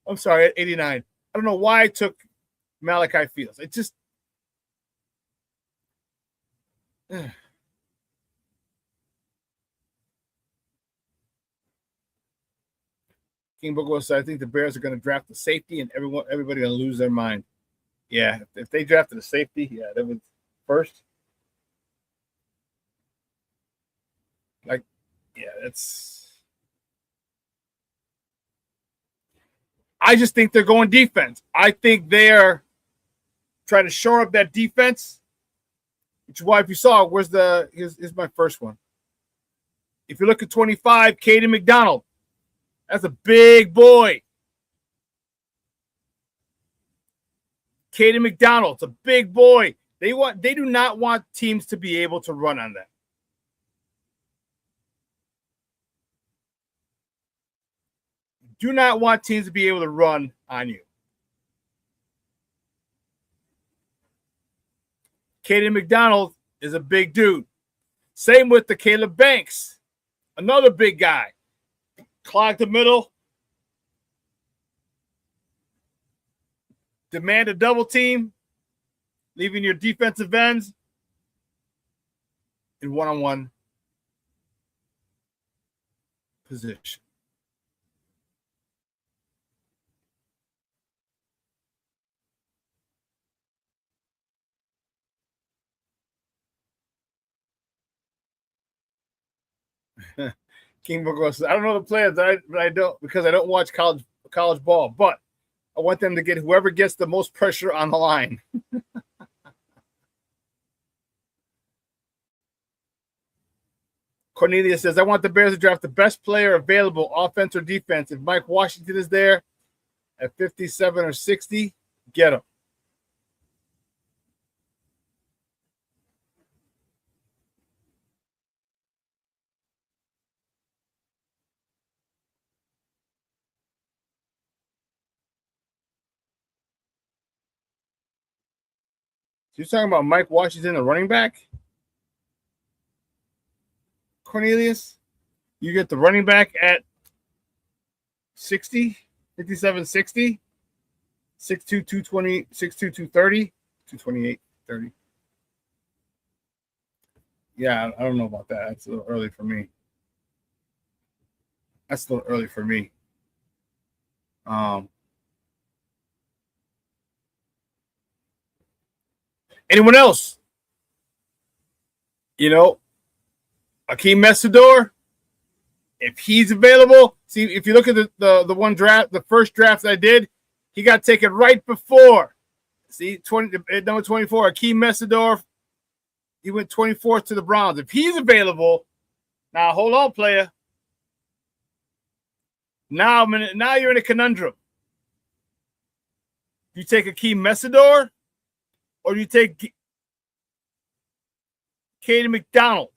I'm sorry, at 89. I don't know why I took Malachi Fields. It just King Booker said, I think the Bears are going to draft the safety and everybody going to lose their mind. Yeah, if they drafted a safety, yeah, that was first. Like, yeah, I just think they're going defense. I think they're trying to shore up that defense, which is why, if you saw, here's my first one. If you look at 25, Caden McDonald, that's a big boy. Caden McDonald's a big boy. They do not want teams to be able to run on them. Do not want teams to be able to run on you. Caden McDonald is a big dude. Same with the Caleb Banks, another big guy. Clog the middle. Demand a double team, leaving your defensive ends in one-on-one position. King Book says, I don't know the players, but I don't because I don't watch college ball, but I want them to get whoever gets the most pressure on the line. Cornelius says, I want the Bears to draft the best player available, offense or defense. If Mike Washington is there at 57 or 60, get him. So you're talking about Mike Washington, the running back? Cornelius? You get the running back at 60, 57, 60, 6'2", 220, 6'2", 230, 228, 30. Yeah, I don't know about that. That's a little early for me. Anyone else? You know, Akeem Messidor, if he's available. See, if you look at the one draft, the first draft I did, he got taken right before. See, number 24, Akeem Messidor. He went 24th to the Browns. If he's available, now hold on, player. Now you're in a conundrum. Do you take Akeem Messidor? Or do you take Caden McDonald?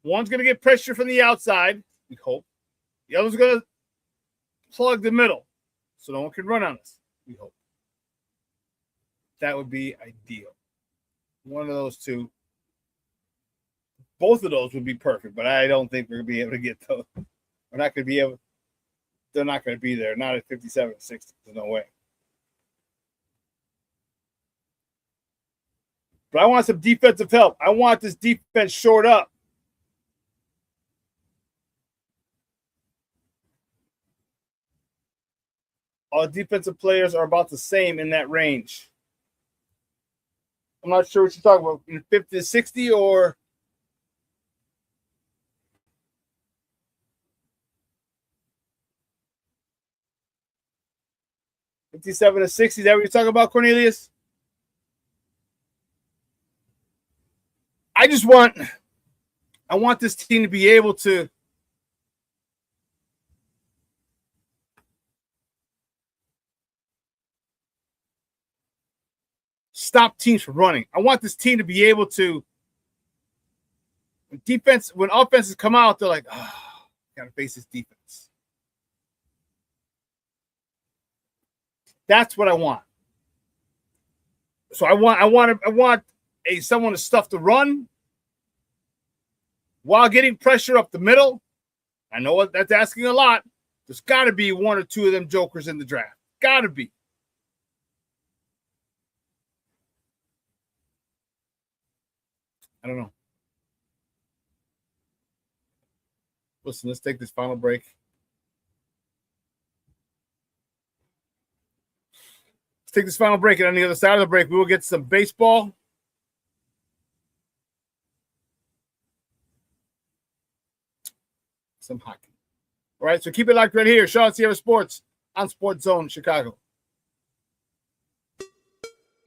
One's going to get pressure from the outside, we hope. The other's going to plug the middle so no one can run on us, we hope. That would be ideal. One of those two. Both of those would be perfect, but I don't think we're going to be able to get those. We're not going to be able. They're not going to be there. Not at 57, 60. There's no way. But I want some defensive help. I want this defense shored up. All defensive players are about the same in that range. I'm not sure what you're talking about. In 50 to 60 or $57 to 60. Is that what you're talking about, Cornelius? I want this team to be able to stop teams from running. I want this team to be able to when offenses come out, they're like, oh, gotta face this defense. That's what I want. So I want someone to stuff the run while getting pressure up the middle. I know what that's asking a lot. There's got to be one or two of them jokers in the draft. Got to be. I don't know. Listen, let's take this final break. Let's take this final break, and on the other side of the break, we will get some baseball. Some hockey. All right, so keep it locked right here. ShawnSierraSports on Sports Zone Chicago.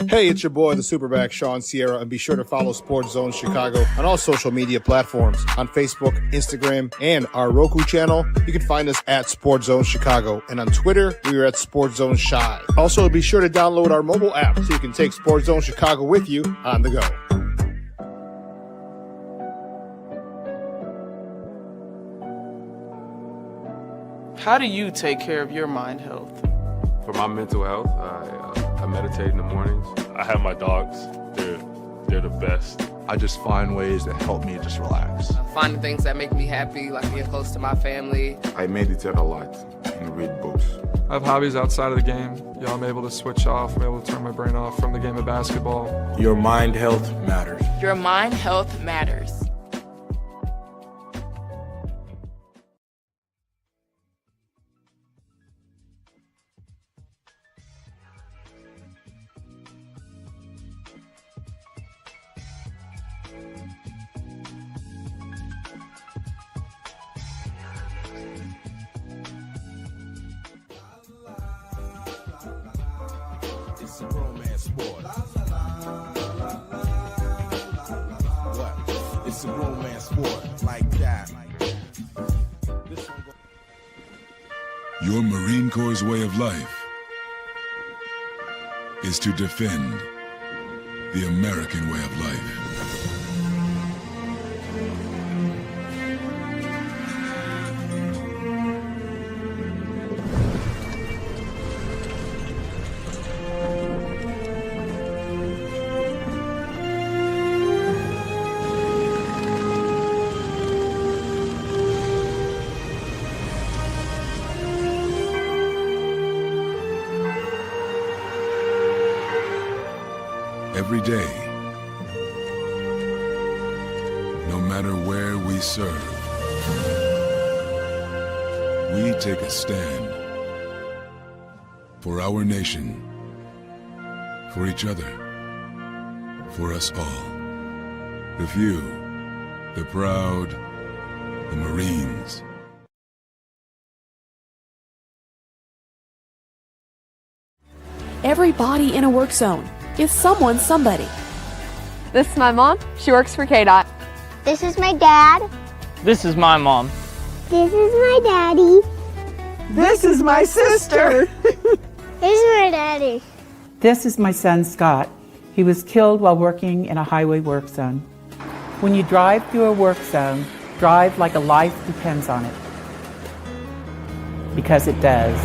Hey, it's your boy, the SuperBack, Shawn Sierra, and be sure to follow Sports Zone Chicago on all social media platforms, on Facebook, Instagram, and our Roku channel. You can find us at Sports Zone Chicago, and on Twitter, we are at Sports Zone Shy. Also, be sure to download our mobile app so you can take Sports Zone Chicago with you on the go. How do you take care of your mind health? For my mental health, I meditate in the mornings. I have my dogs. They're They're the best. I just find ways that help me just relax. Finding things that make me happy, like being close to my family. I meditate a lot and read books. I have hobbies outside of the game. I'm able to switch off. I'm able to turn my brain off from the game of basketball. Your mind health matters. Your mind health matters. It's a romance sport. What? It's a romance sport like that. Your Marine Corps' way of life is to defend the American way of life. Every day, no matter where we serve, we take a stand for our nation, for each other, for us all. The few, the proud, the Marines. Everybody in a work zone is someone's somebody. This is my mom. She works for KDOT. This is my dad. This is my mom. This is my daddy. This is my sister. This is my daddy. This is my son, Scott. He was killed while working in a highway work zone. When you drive through a work zone, drive like a life depends on it. Because it does.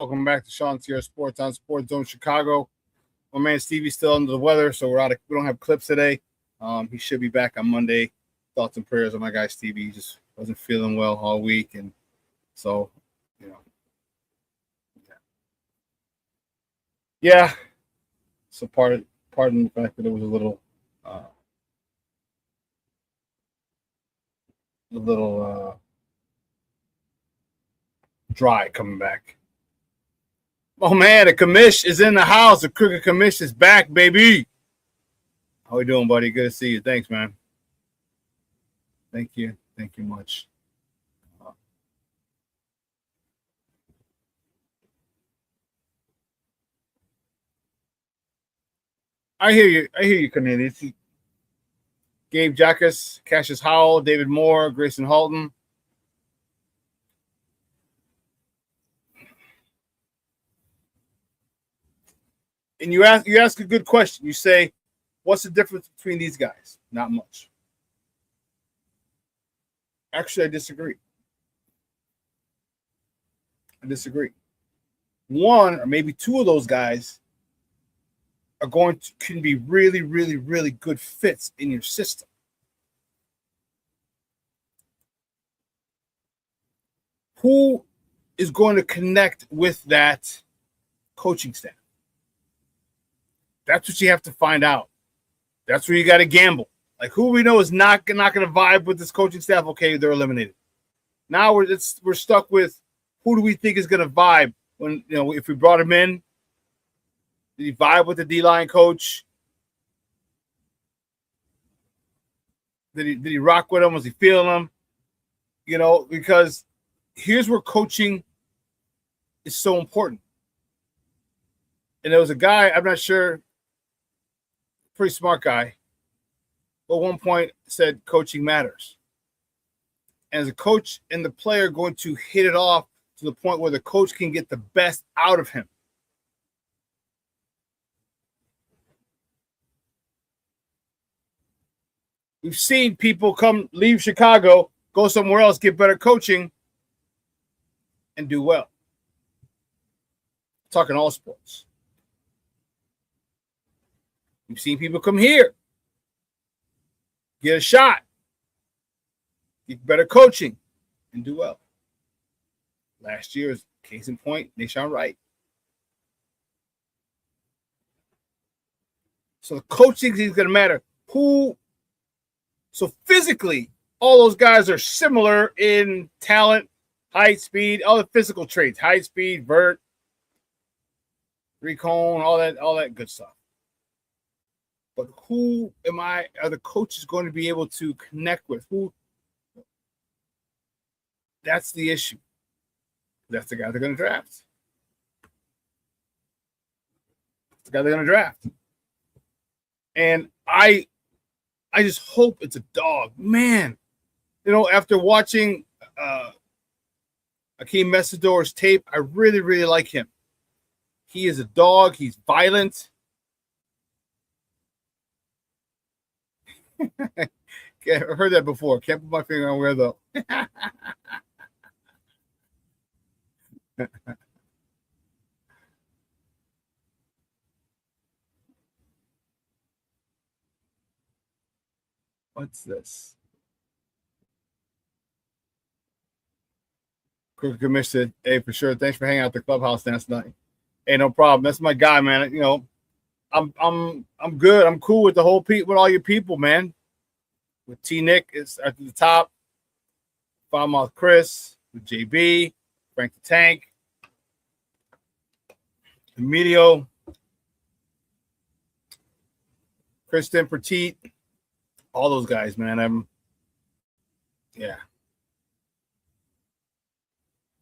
Welcome back to ShawnSierraSports on Sports Zone Chicago. My man Stevie's still under the weather, so we don't have clips today. He should be back on Monday. Thoughts and prayers on my guy Stevie. He just wasn't feeling well all week, and so yeah. So pardon the fact that it was a little dry coming back. Oh, man, the commish is in the house. The crooked commish is back, baby. How we doing, buddy? Good to see you. Thanks, man. Thank you. Thank you much. I hear you, Cornelius. Gabe Jackas, Cassius Howell, David Moore, Grayson Halton. And you ask a good question. You say, what's the difference between these guys? Not much. Actually, I disagree. One or maybe two of those guys can be really, really, really good fits in your system. Who is going to connect with that coaching staff? That's what you have to find out. That's where you got to gamble. Like, who we know is not going to vibe with this coaching staff. Okay, they're eliminated. Now we're stuck with who do we think is going to vibe when if we brought him in. Did he vibe with the D-line coach? Did he rock with him? Was he feeling him? Because here's where coaching is so important. And there was a guy, I'm not sure, pretty smart guy, but at one point said coaching matters. And as a coach and the player going to hit it off to the point where the coach can get the best out of him. We've seen people leave Chicago, go somewhere else, get better coaching, and do well. Talking all sports. We've seen people come here, get a shot, get better coaching, and do well. Last year's case in point, Shawn Wright. So the coaching is going to matter. So physically, all those guys are similar in talent, height, speed, all the physical traits, height, speed, vert, recone, all that good stuff. But who are the coaches going to be able to connect with? That's the issue. That's the guy they're going to draft. That's the guy they're going to draft. And I just hope it's a dog. Man, after watching Akeem Messidor's tape, I really, really like him. He is a dog. He's violent. I've heard that before. Can't put my finger on where, though. What's this? Crooked Commissioner, hey, for sure. Thanks for hanging out at the clubhouse last night. Hey, no problem. That's my guy, man. I'm good. I'm cool with with all your people, man. With T Nick is at the top. Foulmouth Chris, with JB, Frank the Tank, Emilio, Kristen Petit, all those guys, man. Yeah.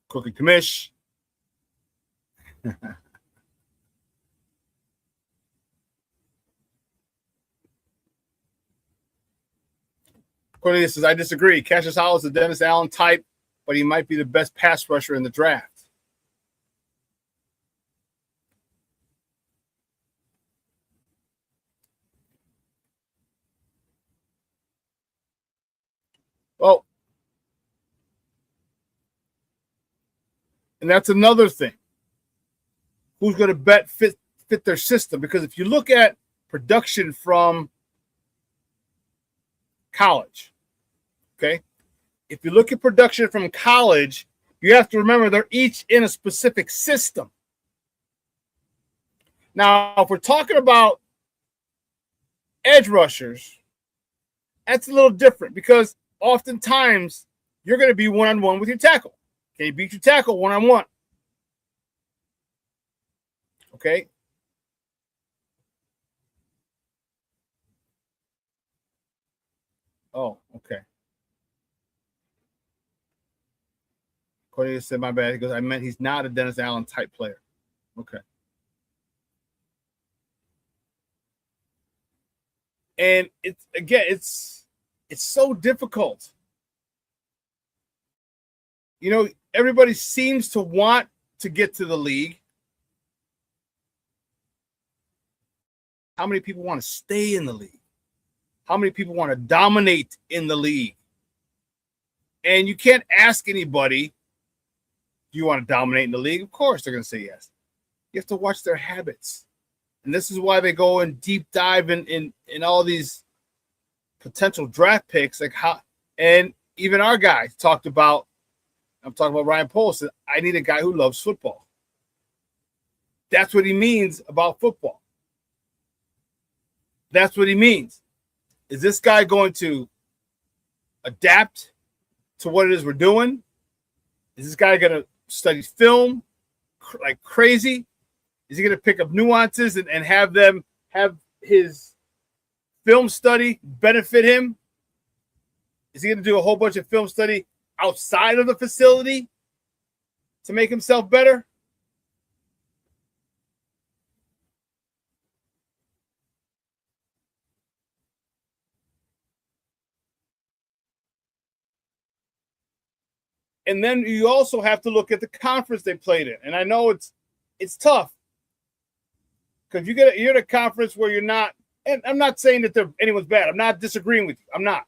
Crooked Commish. Cornelius says, I disagree. Cassius Howell is the Dennis Allen type, but he might be the best pass rusher in the draft. Well, and that's another thing. Who's going to fit their system? Because if you look at production from college, okay? If you look at production from college, you have to remember they're each in a specific system. Now, if we're talking about edge rushers, that's a little different because oftentimes you're going to be one-on-one with your tackle. Okay, you beat your tackle one-on-one. Okay? Oh, okay. Cornelius said, my bad. He goes, I meant he's not a Dennis Allen type player. Okay. And it's so difficult. Everybody seems to want to get to the league. How many people want to stay in the league? How many people want to dominate in the league? And you can't ask anybody, do you want to dominate in the league? Of course they're going to say yes. You have to watch their habits. And this is why they go and deep dive in all these potential draft picks. And even our guys talked about, I'm talking about Ryan Pohl, said, I need a guy who loves football. That's what he means about football. That's what he means. Is this guy going to adapt to what it is we're doing? Is this guy going to study film like crazy? Is he going to pick up nuances and have his film study benefit him? Is he going to do a whole bunch of film study outside of the facility to make himself better? And then you also have to look at the conference they played in. And I know it's tough because you're in a conference where you're not, and I'm not saying that anyone's bad. I'm not disagreeing with you. I'm not.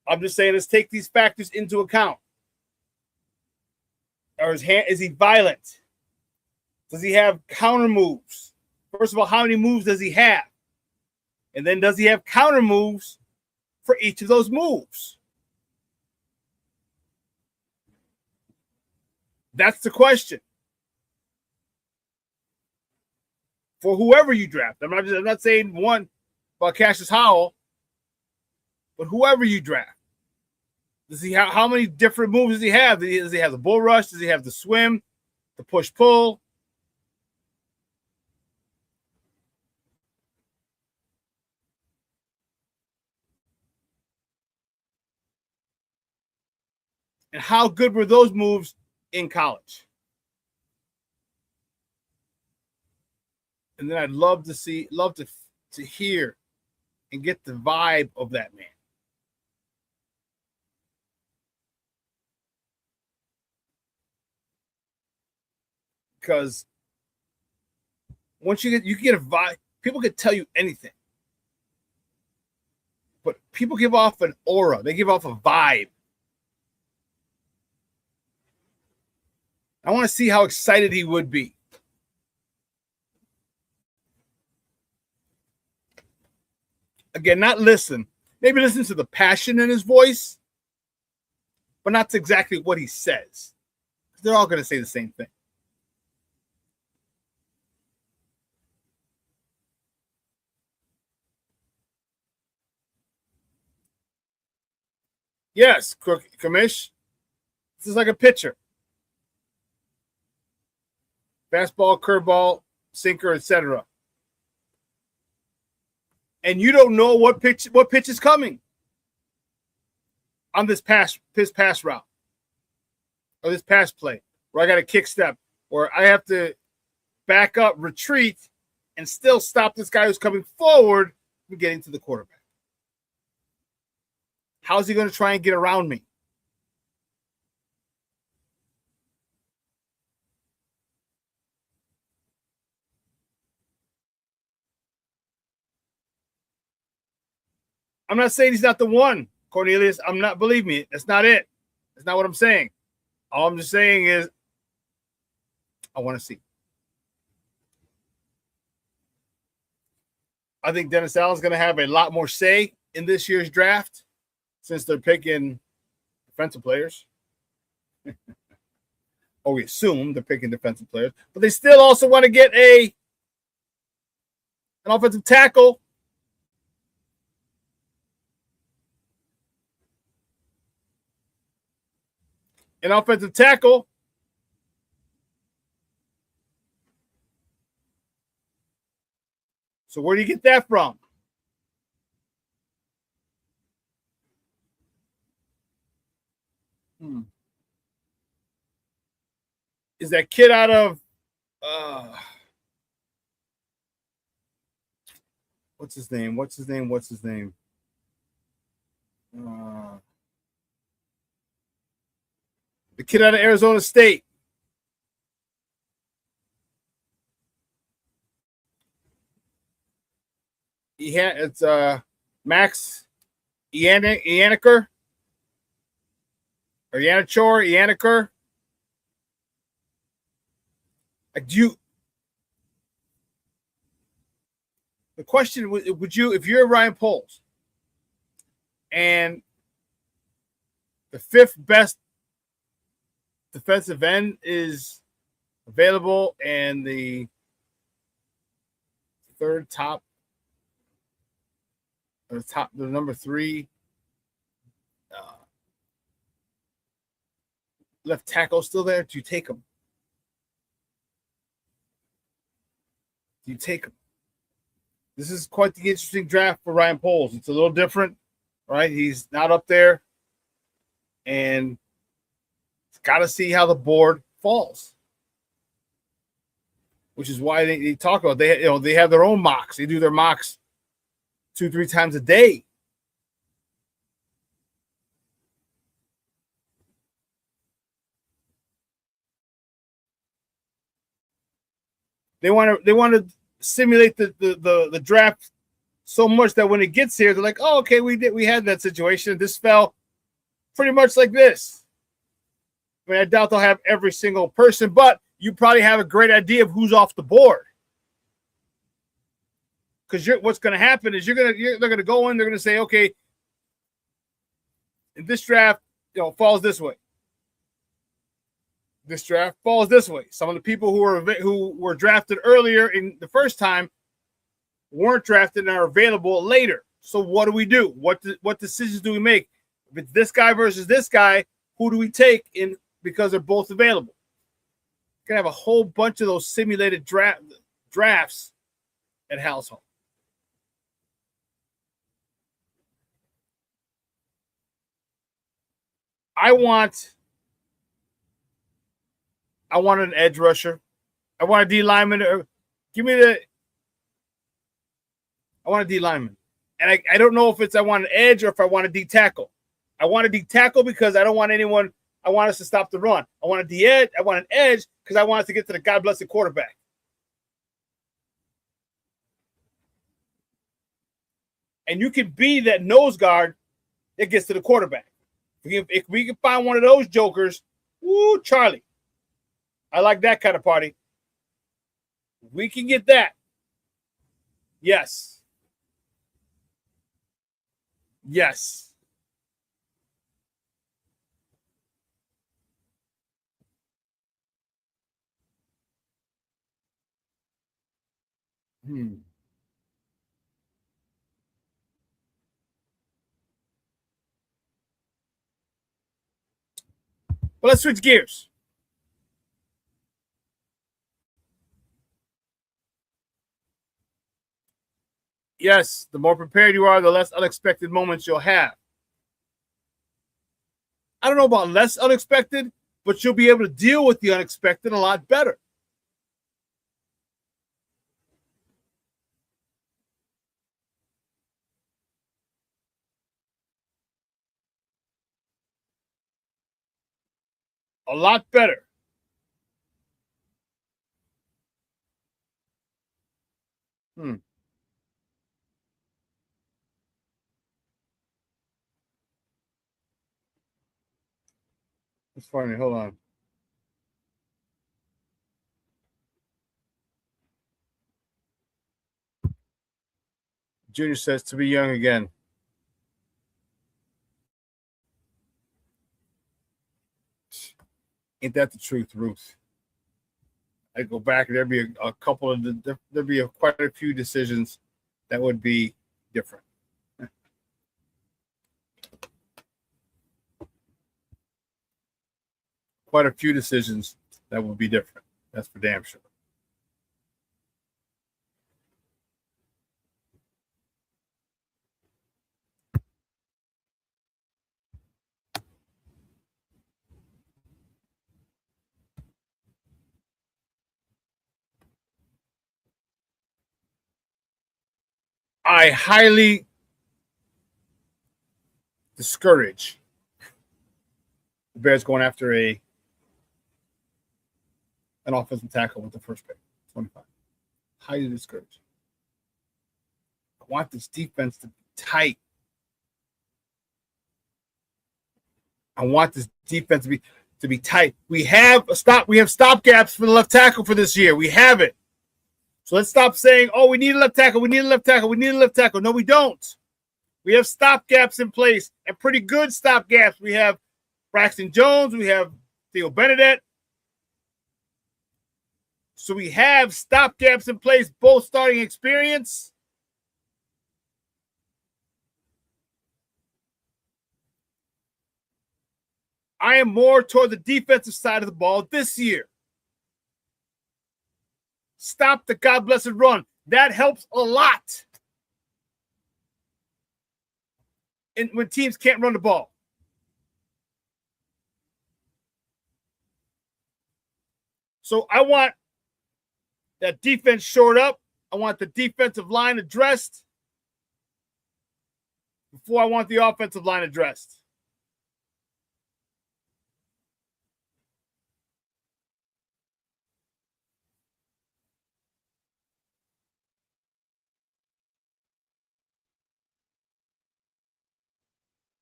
I'm just saying let's take these factors into account. Or is he violent? Does he have counter moves? First of all, how many moves does he have? And then does he have counter moves for each of those moves? That's the question. For whoever you draft. I'm not saying one about Cassius Howell, but whoever you draft. Does he have how many different moves does he have? Does he have the bull rush? Does he have the swim, the push pull? And how good were those moves in college? And then I'd love to hear and get the vibe of that man. Because once you get a vibe, people can tell you anything. But people give off an aura. They give off a vibe. I want to see how excited he would be. Again, not listen. Maybe listen to the passion in his voice, but not to exactly what he says. They're all going to say the same thing. Yes, Kamish. This is like a pitcher. Fastball, curveball, sinker, etc. And you don't know what pitch is coming on this pass route or this pass play where I got a kick step or I have to back up, retreat, and still stop this guy who's coming forward from getting to the quarterback. How's he going to try and get around me? I'm not saying he's not the one, Cornelius. Believe me, that's not it. That's not what I'm saying. All I'm just saying is I want to see. I think Dennis Allen's going to have a lot more say in this year's draft since they're picking defensive players. Or we assume they're picking defensive players. But they still also want to get an offensive tackle. An offensive tackle. So where do you get that from? Is that kid out of what's his name? The kid out of Arizona State. It's Max Ianiker or Ianiker. The question would you, if you're Ryan Poles and the fifth best defensive end is available and the third top, or the number 3 left tackle still there, do you take him? Do you take him? This is quite the interesting draft for Ryan Poles. It's a little different, right? He's not up there, and it's got to see how the board falls, which is why they talk about they have their own mocks. They do their mocks 2-3 times a day. They want to simulate the draft so much that when it gets here, they're like, oh, okay, we had that situation. This fell pretty much like this. I mean, I doubt they'll have every single person, but you probably have a great idea of who's off the board. Because what's going to happen is they're going to go in, they're going to say, okay, in this draft, falls this way. This draft falls this way. Some of the people who were drafted earlier in the first time weren't drafted and are available later. So what do we do? What decisions do we make? If it's this guy versus this guy, who do we take in because they're both available? We're gonna have a whole bunch of those simulated drafts at Hal's home. I want an edge rusher. I want a D lineman. I want a D lineman. And I don't know if I want an edge or if I want a D tackle. I want a D tackle because I don't want anyone. I want us to stop the run. I want an edge because I want us to get to the God bless the quarterback. And you can be that nose guard that gets to the quarterback. If we can find one of those jokers, woo, Charlie. I like that kind of party. We can get that. Yes. Yes. Well, let's switch gears. Yes, the more prepared you are, the less unexpected moments you'll have. I don't know about less unexpected, but you'll be able to deal with the unexpected a lot better. A lot better. It's funny. Hold on. Junior says to be young again. Ain't that the truth, Ruth? I go back and there'd be a couple of there'd be quite a few decisions that would be different. Quite a few decisions that would be different. That's for damn sure. I highly discourage the Bears going after an offensive tackle with the first pick, 25. Highly discouraged. I want this defense to be tight. I want this defense to be tight. We have stop gaps for the left tackle for this year. We have it. So let's stop saying, oh, we need a left tackle, we need a left tackle, we need a left tackle. No, we don't. We have stop gaps in place and pretty good stop gaps. We have Braxton Jones, we have Theo Benedette. So we have stop gaps in place, both starting experience. I am more toward the defensive side of the ball this year. Stop the God blessed run. That helps a lot. And when teams can't run the ball. So I want that defense shored up. I want the defensive line addressed before I want the offensive line addressed.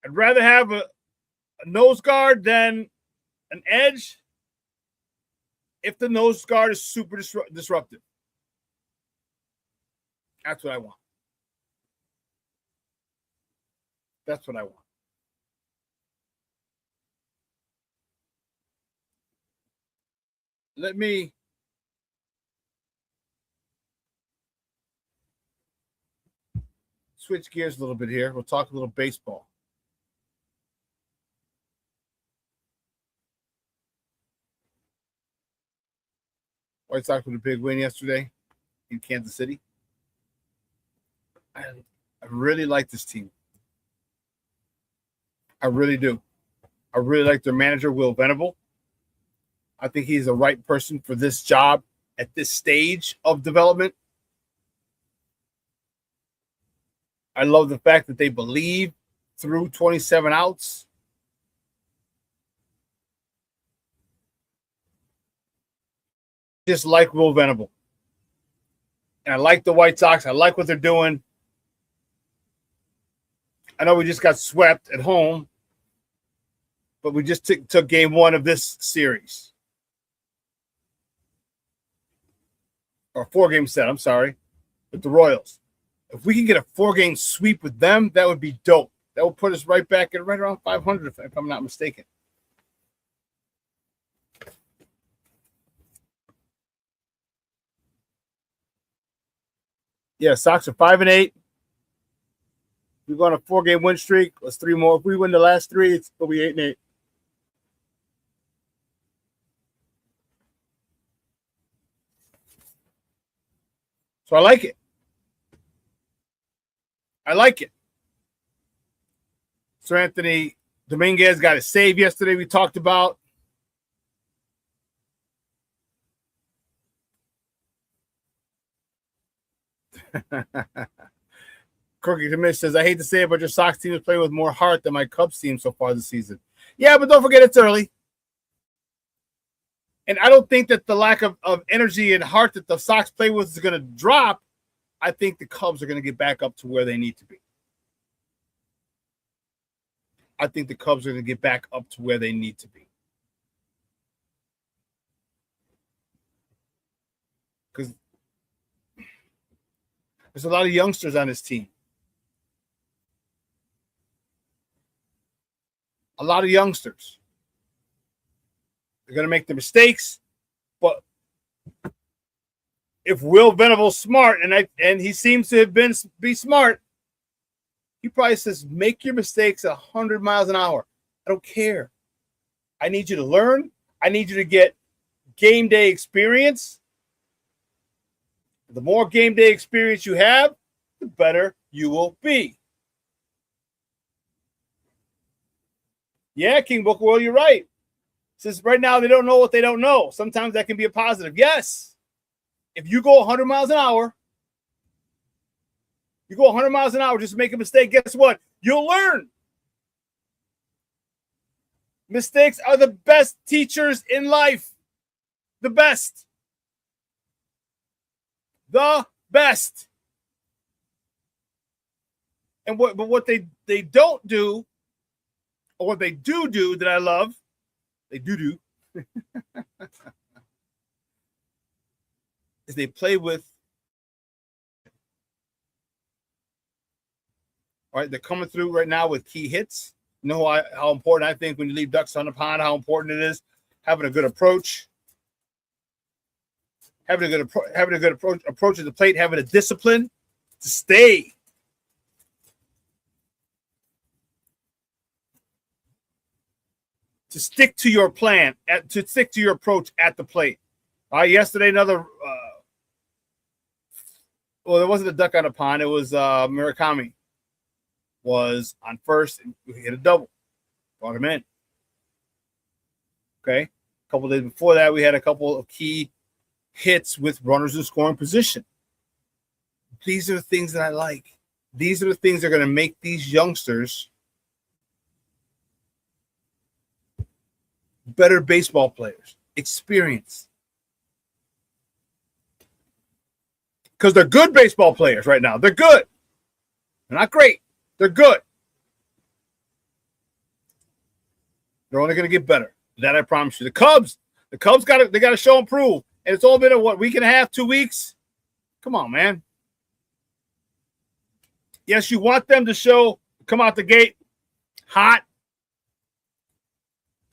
I'd rather have a nose guard than an edge if the nose guard is super disruptive. That's what I want. That's what I want. Let me switch gears a little bit here. We'll talk a little baseball. White Sox with a big win yesterday in Kansas City. I really like this team. I really do. I really like their manager, Will Venable. I think he's the right person for this job at this stage of development. I love the fact that they believe through 27 outs. Just like Will Venable. And I like the White Sox. I like what they're doing. I know we just got swept at home, but we just took game one of this series. Or 4-game set, I'm sorry, with the Royals. If we can get a 4-game sweep with them, that would be dope. That would put us right back at right around 500, if I'm not mistaken. Yeah, Sox are 5-8. We're going on a 4-game win streak. Let's 3 more. If we win the last 3, it's going to be 8-8. So I like it. I like it. Sir Anthony Dominguez got a save yesterday we talked about. Corky Commish says, I hate to say it, but your Sox team is playing with more heart than my Cubs team so far this season. Yeah, but don't forget it's early. And I don't think that the lack of energy and heart that the Sox play with is going to drop. I think the Cubs are going to get back up to where they need to be. I think the Cubs are going to get back up to where they need to be. Because there's a lot of youngsters on this team. A lot of youngsters. They're going to make the mistakes, but if Will Venable's smart, and he seems to have be smart, he probably says, make your mistakes 100 miles an hour. I don't care. I need you to learn. I need you to get game day experience. The more game day experience you have, the better you will be. Yeah, King Booker, well, you're right. Since right now they don't know what they don't know. Sometimes that can be a positive. Yes. If you go 100 miles an hour, just make a mistake, guess what? You'll learn. Mistakes are the best teachers in life. The best. The best. And what they don't do, or what they do that I love, they do is they play with. All right, they're coming through right now with key hits. You know how important I think when you leave ducks on the pond, how important it is having a good approach, having a good approach at the plate, having a discipline to stay. To stick to your plan, to stick to your approach at the plate. Yesterday, another. Well, there wasn't a duck on the pond. It was Murakami was on first and we hit a double. Brought him in. Okay. A couple of days before that, we had a couple of key hits with runners in scoring position. These are the things that I like. These are the things that are going to make these youngsters better baseball players. Experience. Because they're good baseball players right now. They're good. They're not great. They're good. They're only going to get better. That I promise you. The Cubs got to show and prove. And it's all been a week and a half, 2 weeks. Come on, man. Yes, you want them to come out the gate hot.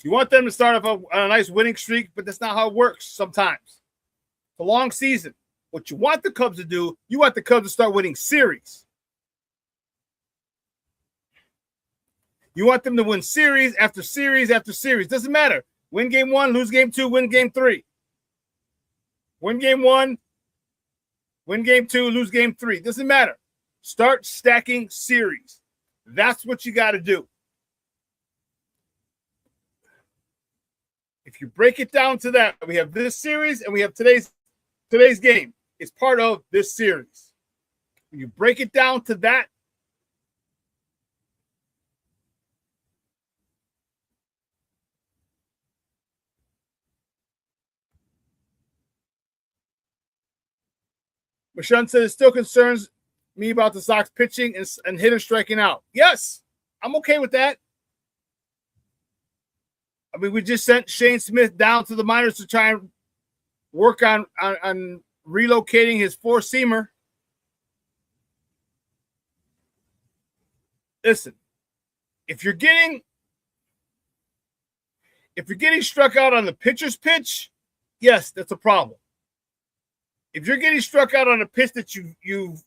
You want them to start off on a nice winning streak, but that's not how it works sometimes. It's a long season. What you want the Cubs to do, you want the Cubs to start winning series. You want them to win series after series after series. Doesn't matter. Win game 1, lose game 2, win game 3. Win game 1, win game 2, lose game 3. Doesn't matter. Start stacking series. That's what you got to do. If you break it down to that, we have this series and we have today's game. It's part of this series. When you break it down to that, Shawn said it still concerns me about the Sox pitching and hitters striking out. Yes, I'm okay with that. I mean, we just sent Shane Smith down to the minors to try and work on relocating his four-seamer. Listen, if you're getting struck out on the pitcher's pitch, yes, that's a problem. If you're getting struck out on a pitch that you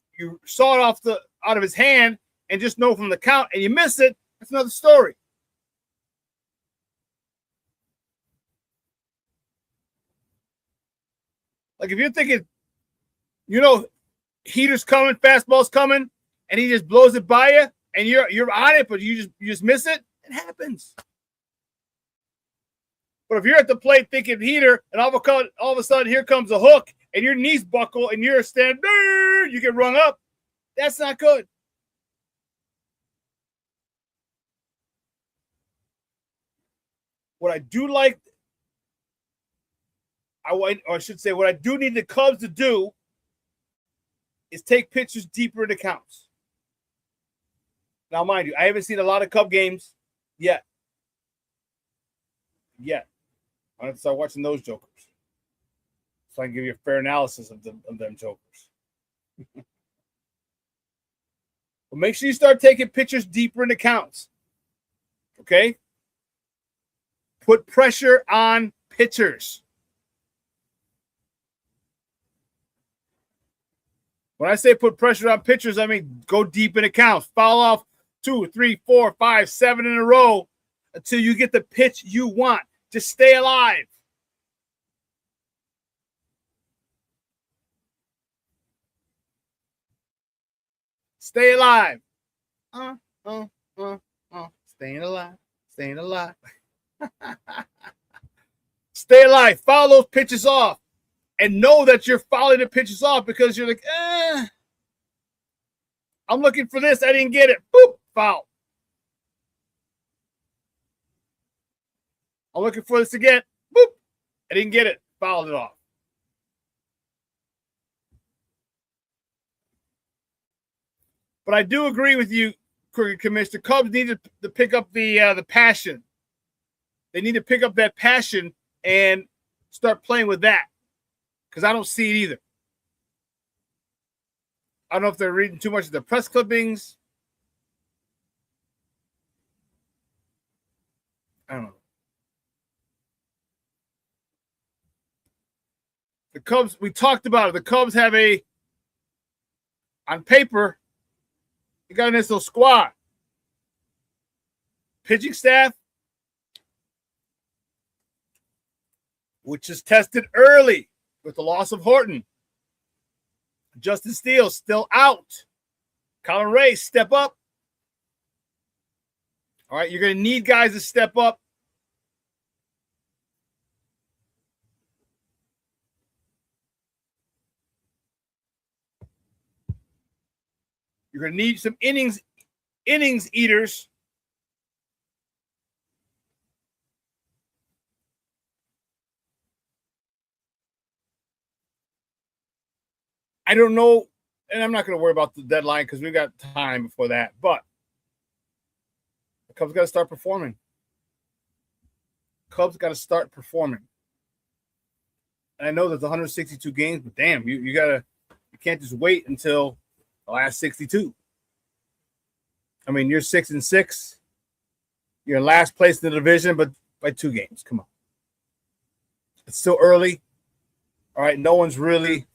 saw it out of his hand and just know from the count and you miss it, that's another story. Like if you're thinking, heater's coming, fastball's coming, and he just blows it by you, and you're on it, but you just miss it, it happens. But if you're at the plate thinking heater, and all of a sudden here comes a hook, and your knees buckle, and you're standing there, you get rung up, that's not good. What I do like, I should say, what I do need the Cubs to do is take pitchers deeper into counts. Now, mind you, I haven't seen a lot of Cub games yet. I have to start watching those jokers so I can give you a fair analysis of them jokers. But make sure you start taking pitchers deeper into counts. Okay? Put pressure on pitchers. When I say put pressure on pitchers, I mean go deep in accounts. Foul off 2, 3, 4, 5, 7 in a row until you get the pitch you want. Just stay alive. Stay alive. Staying alive. Staying alive. Stay alive. Foul those pitches off. And know that you're fouling the pitches off because you're like, I'm looking for this. I didn't get it. Boop, foul. I'm looking for this again. Boop, I didn't get it. Fouled it off. But I do agree with you, Commissioner. Cubs need to pick up the passion. They need to pick up that passion and start playing with that. Because I don't see it either. I don't know if they're reading too much of the press clippings. I don't know. The Cubs, we talked about it. The Cubs have on paper, you got a nice little squad. Pitching staff, which is tested early. With the loss of Horton. Justin Steele still out. Colin Ray, step up. All right, you're going to need guys to step up. You're going to need some innings eaters. I don't know, and I'm not going to worry about the deadline because we've got time before that, but the Cubs got to start performing. Cubs got to start performing. And I know there's 162 games, but damn, you can't just wait until the last 62. I mean, you're 6-6. You're in last place in the division, but by 2 games. Come on. It's still early. All right, no one's really.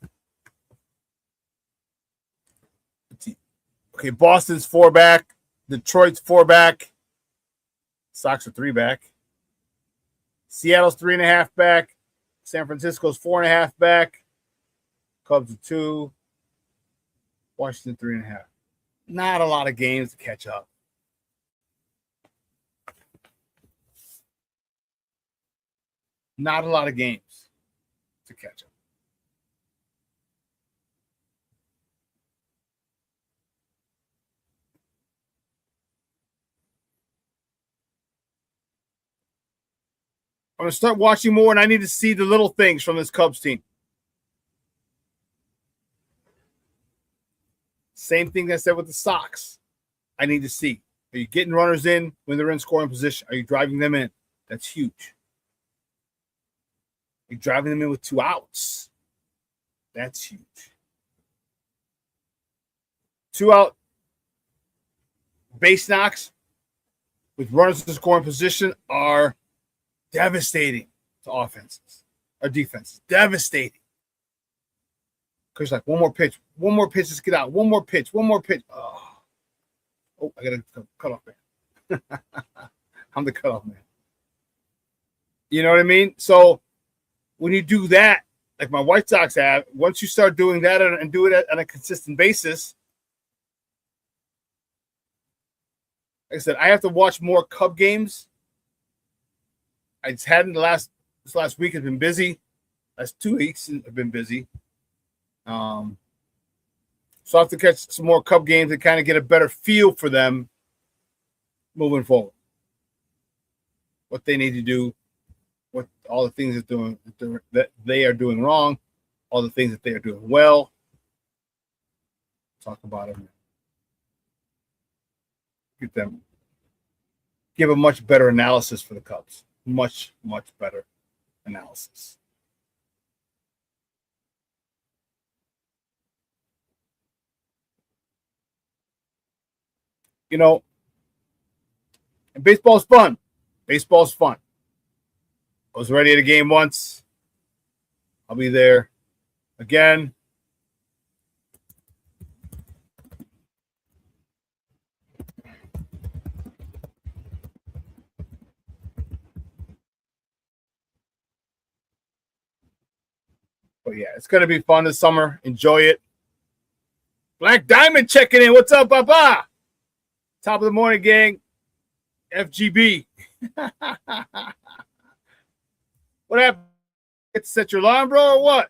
Okay, Boston's 4-back. Detroit's 4-back. Sox are 3-back. Seattle's 3.5 back. San Francisco's 4.5 back. Cubs are 2. Washington 3.5. Not a lot of games to catch up. Not a lot of games to catch up. I'm going to start watching more, and I need to see the little things from this Cubs team. Same thing I said with the Sox. I need to see. Are you getting runners in when they're in scoring position? Are you driving them in? That's huge. You're driving them in with 2 outs. That's huge. 2-out base knocks with runners in scoring position are devastating to offenses or defenses. Devastating. Because like one more pitch, let's get out. One more pitch. Oh, I got to cut off man. I'm the cutoff man. You know what I mean? So when you do that, like my White Sox have, once you start doing that and do it on a consistent basis, like I said, I have to watch more Cub games. I just hadn't this last week has been busy. Last 2 weeks have been busy. So I have to catch some more Cub games to kind of get a better feel for them moving forward. What they need to do, what all the things that they are doing wrong, all the things that they are doing well. Talk about it. Give a much better analysis for the Cubs. Much, much better analysis. You know, and baseball's fun. Baseball's fun. I was ready at a game once. I'll be there again. But yeah, it's going to be fun this summer. Enjoy it. Black Diamond checking in. What's up, Papa? Top of the morning, gang. FGB. What happened? Get to set your alarm, bro, or what?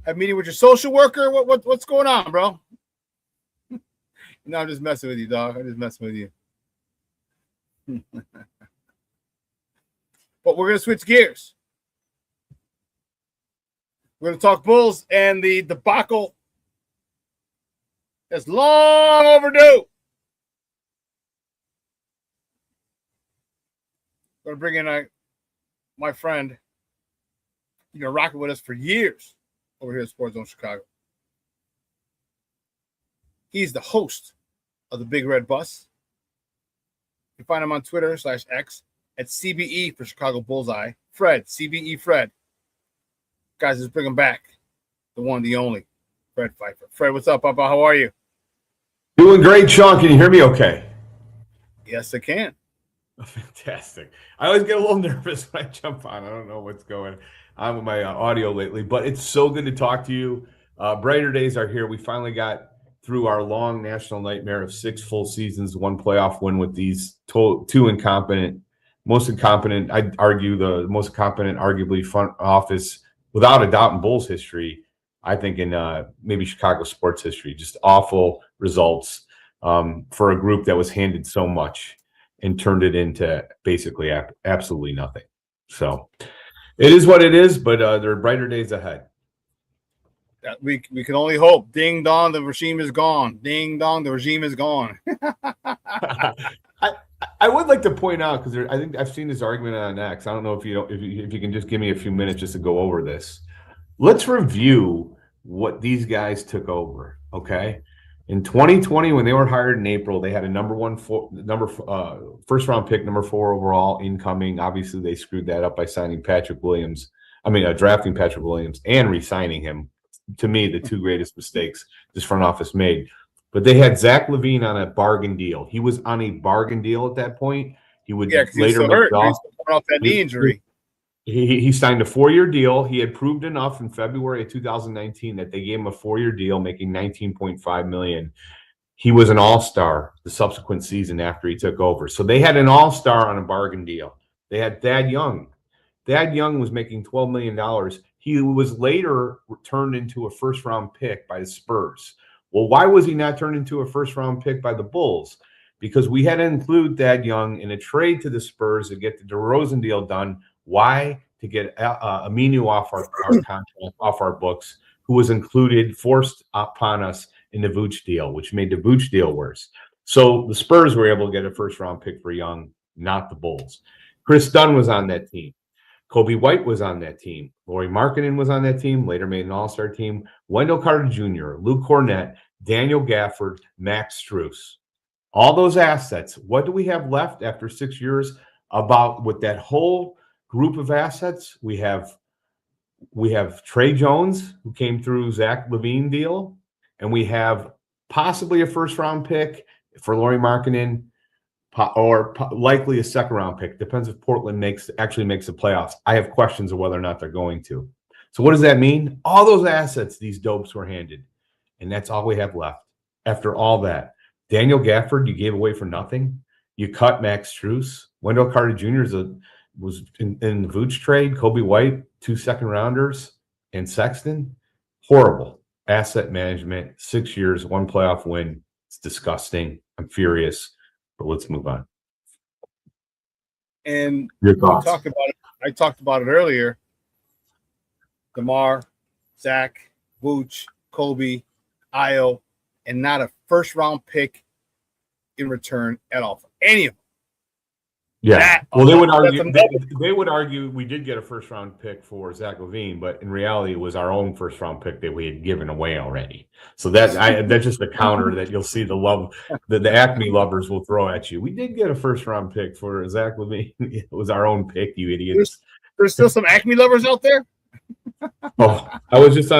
Have a meeting with your social worker? What's going on, bro? No, I'm just messing with you, dog. I'm just messing with you. But we're going to switch gears. We're going to talk Bulls and the debacle that's long overdue. Going to bring in my friend. He's been rocking with us for years over here at Sports Zone Chicago. He's the host of the Big Red Bus. You can find him on Twitter /X at CBE for Chicago Bullseye. Fred, CBE Fred. Guys, let's bring him back. The one, the only, Fred Pfeiffer. Fred, what's up, Papa? How are you? Doing great, Shawn. Can you hear me okay? Yes, I can. Oh, fantastic. I always get a little nervous when I jump on. I don't know what's going on with my audio lately, but it's so good to talk to you. Brighter days are here. We finally got through our long national nightmare of 6 full seasons, 1 playoff win with these 2 incompetent, most incompetent, I'd argue the most incompetent, arguably front office, without a doubt in Bulls history, I think in maybe Chicago sports history. Just awful results for a group that was handed so much and turned it into basically absolutely nothing. So it is what it is, but there are brighter days ahead. We can only hope. Ding dong, the regime is gone. Ding dong, the regime is gone. I would like to point out, because I think I've seen this argument on X. I don't know if you can just give me a few minutes just to go over this. Let's review what these guys took over. Okay, in 2020, when they were hired in April, they had a first round pick, number 4 overall incoming. Obviously, they screwed that up by signing Patrick Williams. Drafting Patrick Williams and re-signing him. To me, the two greatest mistakes this front office made. But they had Zach LaVine on a bargain deal. He was on a bargain deal at that point. He would later make it off. Off that knee injury. He signed a 4-year deal. He had proved enough in February of 2019 that they gave him a 4-year deal, making $19.5 million. He was an all-star the subsequent season after he took over. So they had an all-star on a bargain deal. They had Thad Young. Thad Young was making $12 million. He was later turned into a first-round pick by the Spurs. Well, why was he not turned into a first-round pick by the Bulls? Because we had to include Thad Young in a trade to the Spurs to get the DeRozan deal done. Why? To get Aminu off our contract, off our books, who was forced upon us in the Vooch deal, which made the Vooch deal worse. So the Spurs were able to get a first-round pick for Young, not the Bulls. Chris Dunn was on that team. Kobe White was on that team. Lauri Markkanen was on that team, later made an all-star team. Wendell Carter Jr., Luke Cornett, Daniel Gafford, Max Strus. All those assets. What do we have left after 6 years with that whole group of assets? We have Trey Jones, who came through Zach LaVine deal, and we have possibly a first-round pick for Lauri Markkanen, or likely a second-round pick. Depends if Portland actually makes the playoffs. I have questions of whether or not they're going to. So what does that mean? All those assets these dopes were handed, and that's all we have left. After all that, Daniel Gafford, you gave away for nothing. You cut Max Strus. Wendell Carter Jr. was in the Vooch trade. Kobe White, 2 second-rounders, and Sexton. Horrible asset management. 6 years, 1 playoff win. It's disgusting. I'm furious. But let's move on. And your thoughts? I talked about it earlier. DeMar, Zach, Vooch, Kobe, Io, and not a first-round pick in return at all for any of them. Yeah. They would argue we did get a first-round pick for Zach LaVine, but in reality, it was our own first-round pick that we had given away already. So that's just the counter that you'll see the Acme lovers will throw at you. We did get a first-round pick for Zach LaVine. It was our own pick, you idiots. There's still some Acme lovers out there. I was just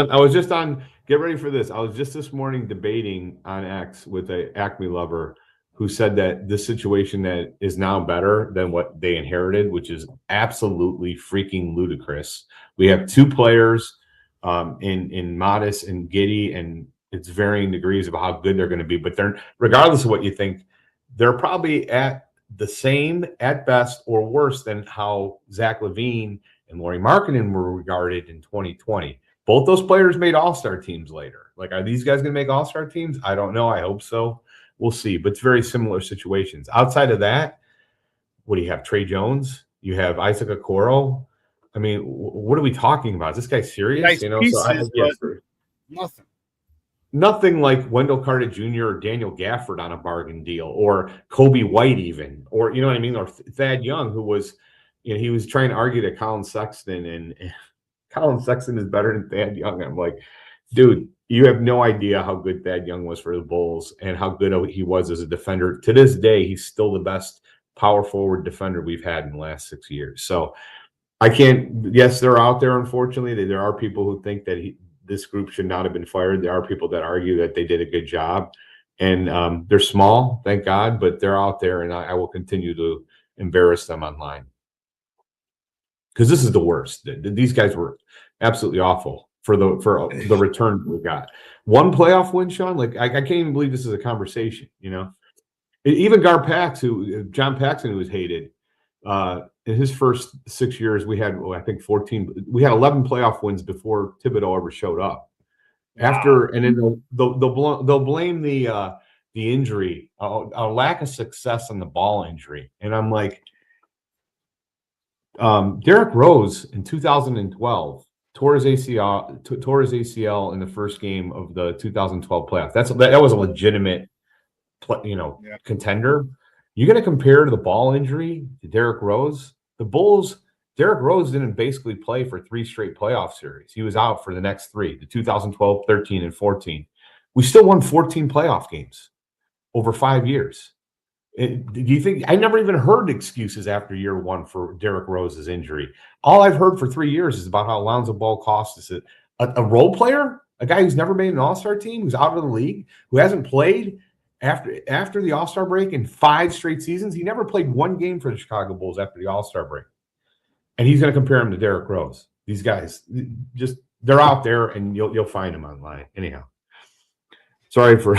on. Get ready for this. I was just this morning debating on X with an Acme lover who said that this situation that is now better than what they inherited, which is absolutely freaking ludicrous. We have 2 players in Modest and Giddey, and it's varying degrees of how good they're going to be. But they're, regardless of what you think, they're probably at the same, at best, or worse than how Zach LaVine and Lauri Markkanen were regarded in 2020. Both those players made all-star teams later. Like, are these guys going to make all-star teams? I don't know. I hope so. We'll see, but it's very similar situations. Outside of that, what do you have? Trey Jones? You have Isaac Okoro? I mean, what are we talking about? Is this guy serious? Nice pieces, nothing. Nothing like Wendell Carter Jr. or Daniel Gafford on a bargain deal, or Kobe White even, or you know what I mean, or Thad Young, who was, he was trying to argue that Colin Sexton and Colin Sexton is better than Thad Young. I'm like, dude, you have no idea how good Thad Young was for the Bulls and how good he was as a defender. To this day, he's still the best power forward defender we've had in the last 6 years. So I can't. Yes, they're out there. Unfortunately, there are people who think that this group should not have been fired. There are people that argue that they did a good job, and they're small, thank God, but they're out there, and I will continue to embarrass them online because this is the worst. These guys were absolutely awful for the return we got. 1 playoff win, Shawn. Like I can't even believe this is a conversation. Even John Paxson, who was hated. In his first 6 years, we had, I think 14. We had 11 playoff wins before Thibodeau ever showed up. After, and then they'll blame the injury, a lack of success on the ball injury, and I'm like, Derrick Rose in 2012 tore his ACL in the first game of the 2012 playoffs. That was a legitimate, contender. You're going to compare the ball injury to Derrick Rose. The Bulls, Derrick Rose didn't basically play for 3 straight playoff series. He was out for the next 3, the 2012, 13, and 14. We still won 14 playoff games over 5 years. Do you think I never even heard excuses after year 1 for Derrick Rose's injury? All I've heard for 3 years is about how Lonzo Ball cost us it. A role player, a guy who's never made an All-Star team, who's out of the league, who hasn't played after the All-Star break in 5 straight seasons. He never played 1 game for the Chicago Bulls after the All-Star break. And he's going to compare him to Derrick Rose. These guys, they're out there, and you'll find them online. Anyhow. Sorry for.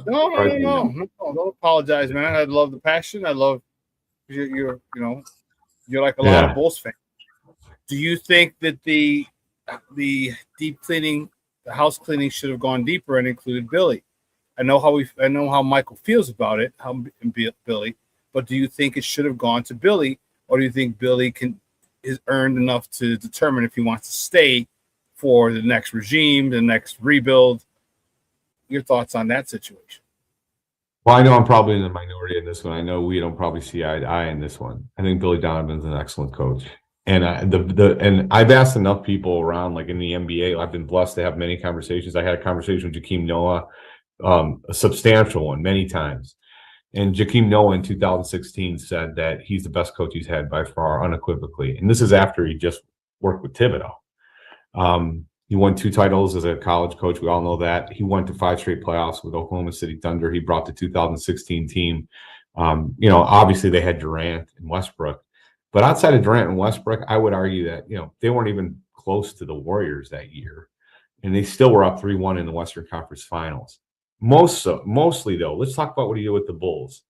No. Don't apologize, man. I love the passion. I love you're like a lot of Bulls fans. Do you think that the deep cleaning, the house cleaning, should have gone deeper and included Billy? I know how Michael feels about it, Billy. But do you think it should have gone to Billy, or do you think Billy is earned enough to determine if he wants to stay for the next regime, the next rebuild? Your thoughts on that situation? Well, I know I'm probably in the minority in this one. I know we don't probably see eye to eye in this one. I think Billy Donovan's an excellent coach, and and I've asked enough people around, like in the NBA. I've been blessed to have many conversations. I had a conversation with Joakim Noah, a substantial one, many times, and Joakim Noah in 2016 said that he's the best coach he's had by far, unequivocally. And this is after he just worked with Thibodeau. He won 2 titles as a college coach. We all know that. He went to 5 straight playoffs with Oklahoma City Thunder. He brought the 2016 team. Obviously they had Durant and Westbrook, but outside of Durant and Westbrook, I would argue that, they weren't even close to the Warriors that year, and they still were up 3-1 in the Western Conference Finals. Mostly though, let's talk about what he did with the Bulls.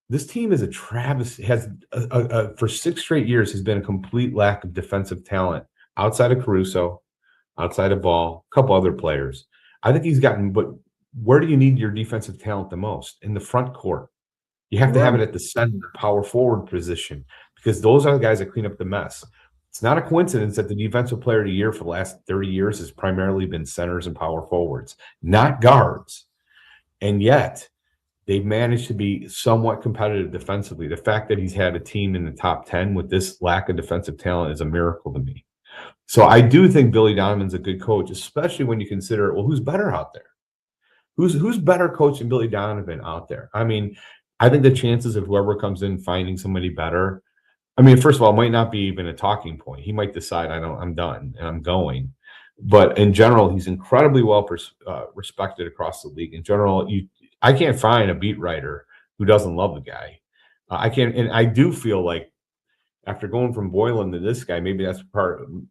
This team is a travesty. For 6 straight years has been a complete lack of defensive talent outside of Caruso, outside of Ball, a couple other players. I think he's gotten, but where do you need your defensive talent the most? In the front court. You have to have it at the center, power forward position, because those are the guys that clean up the mess. It's not a coincidence that the defensive player of the year for the last 30 years has primarily been centers and power forwards, not guards. And yet they've managed to be somewhat competitive defensively. The fact that he's had a team in the top 10 with this lack of defensive talent is a miracle to me. So I do think Billy Donovan's a good coach, especially when you consider, well, who's better out there? Who's better coach than Billy Donovan out there? I mean, I think the chances of whoever comes in finding somebody better, I mean, first of all, it might not be even a talking point. He might decide, I'm done and I'm going. But in general, he's incredibly well respected across the league. In general, I can't find a beat writer who doesn't love the guy. I can't, and I do feel like, after going from Boylan to this guy, maybe that's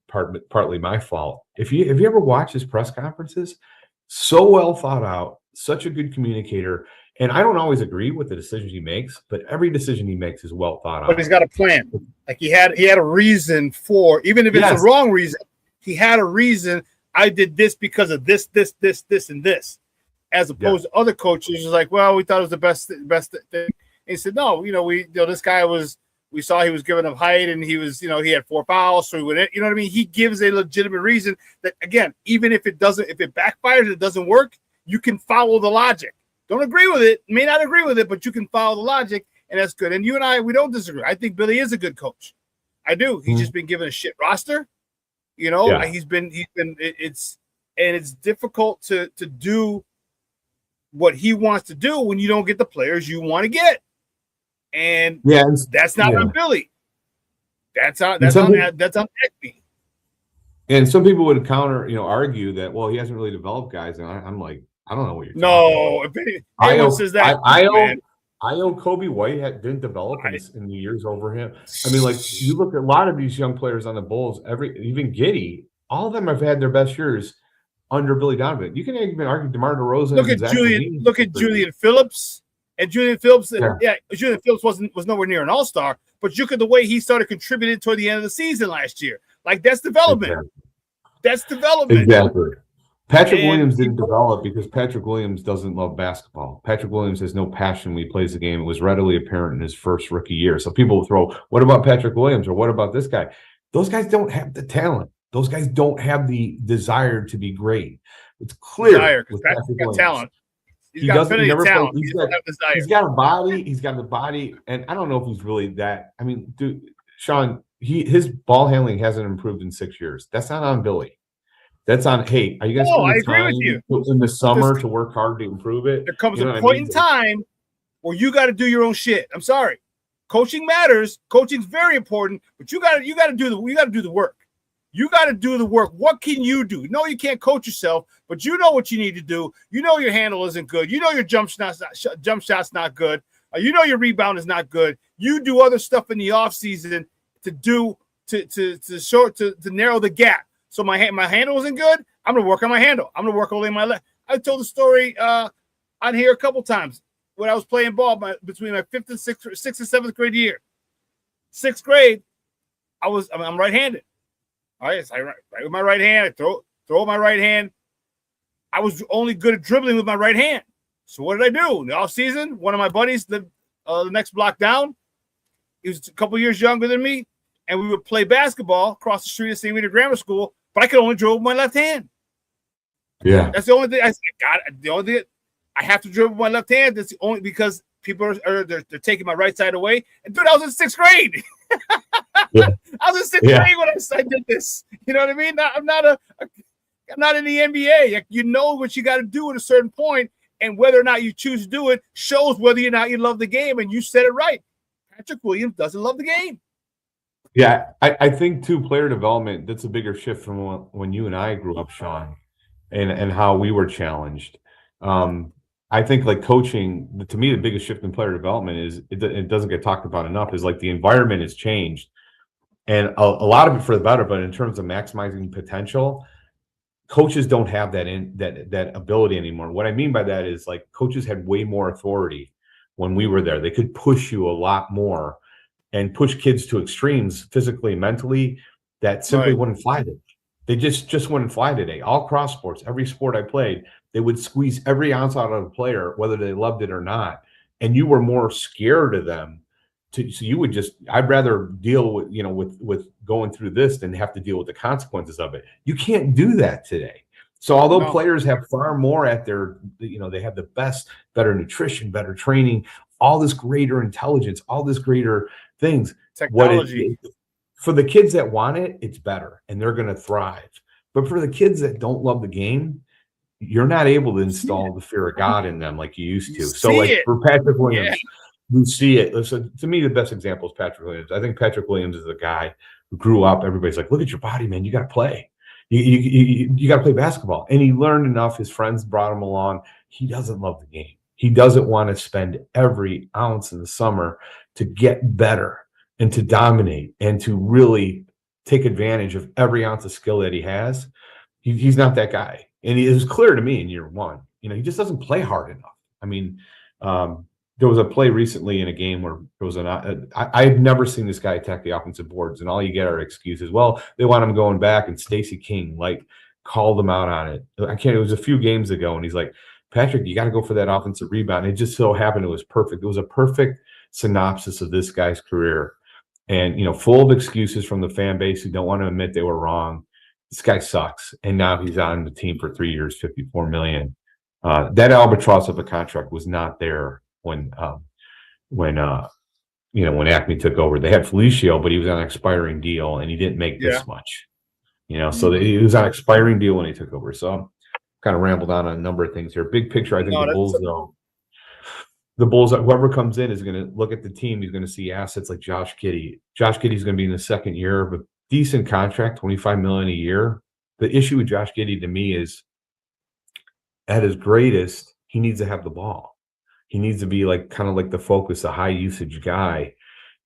partly my fault. Have you ever watched his press conferences? So well thought out, such a good communicator. And I don't always agree with the decisions he makes, but every decision he makes is well thought out. But he's got a plan. Like he had a reason for, even if it's the wrong reason, he had a reason. I did this because of this, and this. As opposed to other coaches, who's like, well, we thought it was the best thing. And he said, no, this guy was. We saw he was giving up height, and he was, he had 4 fouls, so he would, you know what I mean? He gives a legitimate reason that, again, even if it backfires, it doesn't work, you can follow the logic. Don't agree with it, may not agree with it, but you can follow the logic, and that's good. And you and I, we don't disagree. I think Billy is a good coach. I do. He's just been given a shit roster. It's difficult to do what he wants to do when you don't get the players you want to get. And that's not on Billy. That's on Ekby. And some people would argue that, well, he hasn't really developed guys. And I'm like, I don't know what you're talking about. If anyone says that, I know Kobe White didn't develop in the years over him. I mean, like, you look at a lot of these young players on the Bulls, even Giddey, all of them have had their best years under Billy Donovan. You can even argue DeMar DeRozan. Look at Julian Phillips. And Julian Phillips, Julian Phillips was nowhere near an all-star, but look at the way he started contributing toward the end of the season last year. Like, that's development. Exactly. That's development. Exactly. Patrick Williams didn't develop because Patrick Williams doesn't love basketball. Patrick Williams has no passion when he plays the game. It was readily apparent in his first rookie year. So people will throw, what about Patrick Williams, or what about this guy? Those guys don't have the talent. Those guys don't have the desire to be great. It's clear. Because Patrick's got talent. He's got plenty of talent. He's got a body. He's got the body, and I don't know if he's really that. I mean, dude, Shawn, his ball handling hasn't improved in 6 years. That's not on Billy. That's on, hey, are you guys I spending agree with time you. in the summer to work hard to improve it? There comes a point in time where you got to do your own shit. I'm sorry. Coaching matters. Coaching's very important, but you got to do the work. You got to do the work. What can you do? No, you can't coach yourself, but you know what you need to do. You know your handle isn't good. You know your jump shot's not good. You know your rebound is not good. You do other stuff in the offseason to narrow the gap. So my handle isn't good. I'm gonna work on my handle. I'm gonna work only my left. I told the story on here a couple times when I was playing ball between my sixth and seventh grade year. Sixth grade, I'm right-handed. All right, so I write with my right hand. I throw with my right hand. I was only good at dribbling with my right hand. So what did I do? In the offseason, one of my buddies lived the next block down. He was a couple years younger than me, and we would play basketball across the street at St. Rita Grammar School, but I could only dribble with my left hand. Yeah. That's the only thing the only thing I have to dribble with my left hand. That's the only because people they're taking my right side away. And dude, I was in sixth grade. Yeah. I was in sixth grade when I did this. You know what I mean? I'm not in the NBA. You know what you got to do at a certain point, and whether or not you choose to do it shows whether or not you love the game. And you said it right. Patrick Williams doesn't love the game. Yeah, I think too, player development, that's a bigger shift from when you and I grew up, Shawn, and how we were challenged. I think like coaching, to me, the biggest shift in player development is it doesn't get talked about enough, is like the environment has changed. And a lot of it for the better, but in terms of maximizing potential, coaches don't have that ability anymore. What I mean by that is like coaches had way more authority when we were there. They could push you a lot more and push kids to extremes physically and mentally that simply wouldn't fly today. They just wouldn't fly today. All cross sports, every sport I played, they would squeeze every ounce out of a player, whether they loved it or not. And you were more scared of them. So you would I'd rather deal with going through this than have to deal with the consequences of it. You can't do that today. So although players have far more at their, they have the better nutrition, better training, all this greater intelligence, all this greater things. Technology. For the kids that want it, it's better and they're going to thrive. But for the kids that don't love the game, you're not able to install the fear of God in them like you used to. So like for Patrick Williams, you see it. Listen, to me, the best example is Patrick Williams. I think Patrick Williams is a guy who grew up. Everybody's like, look at your body, man. You got to play. You got to play basketball. And he learned enough. His friends brought him along. He doesn't love the game. He doesn't want to spend every ounce in the summer to get better and to dominate and to really take advantage of every ounce of skill that he has. He's not that guy. And it was clear to me in year one. He just doesn't play hard enough. I mean, there was a play recently in a game where there was I've never seen this guy attack the offensive boards, and all you get are excuses. Well, they want him going back, and Stacey King called him out on it. It was a few games ago, and he's like, Patrick, you got to go for that offensive rebound. It just so happened it was perfect. It was a perfect synopsis of this guy's career, and full of excuses from the fan base who don't want to admit they were wrong. This guy sucks, and now he's on the team for 3 years, $54 million. That albatross of a contract was not there when Acme took over. They had Felicio, but he was on an expiring deal, and he didn't make this much. So he was on an expiring deal when he took over. So kind of rambled on a number of things here. Big picture, I think the Bulls, whoever comes in is going to look at the team. He's going to see assets like Josh Giddey. Josh Giddey's going to be in the second year of a decent contract, $25 million a year. The issue with Josh Giddey to me is at his greatest, he needs to have the ball. He needs to be kind of like the focus, a high usage guy.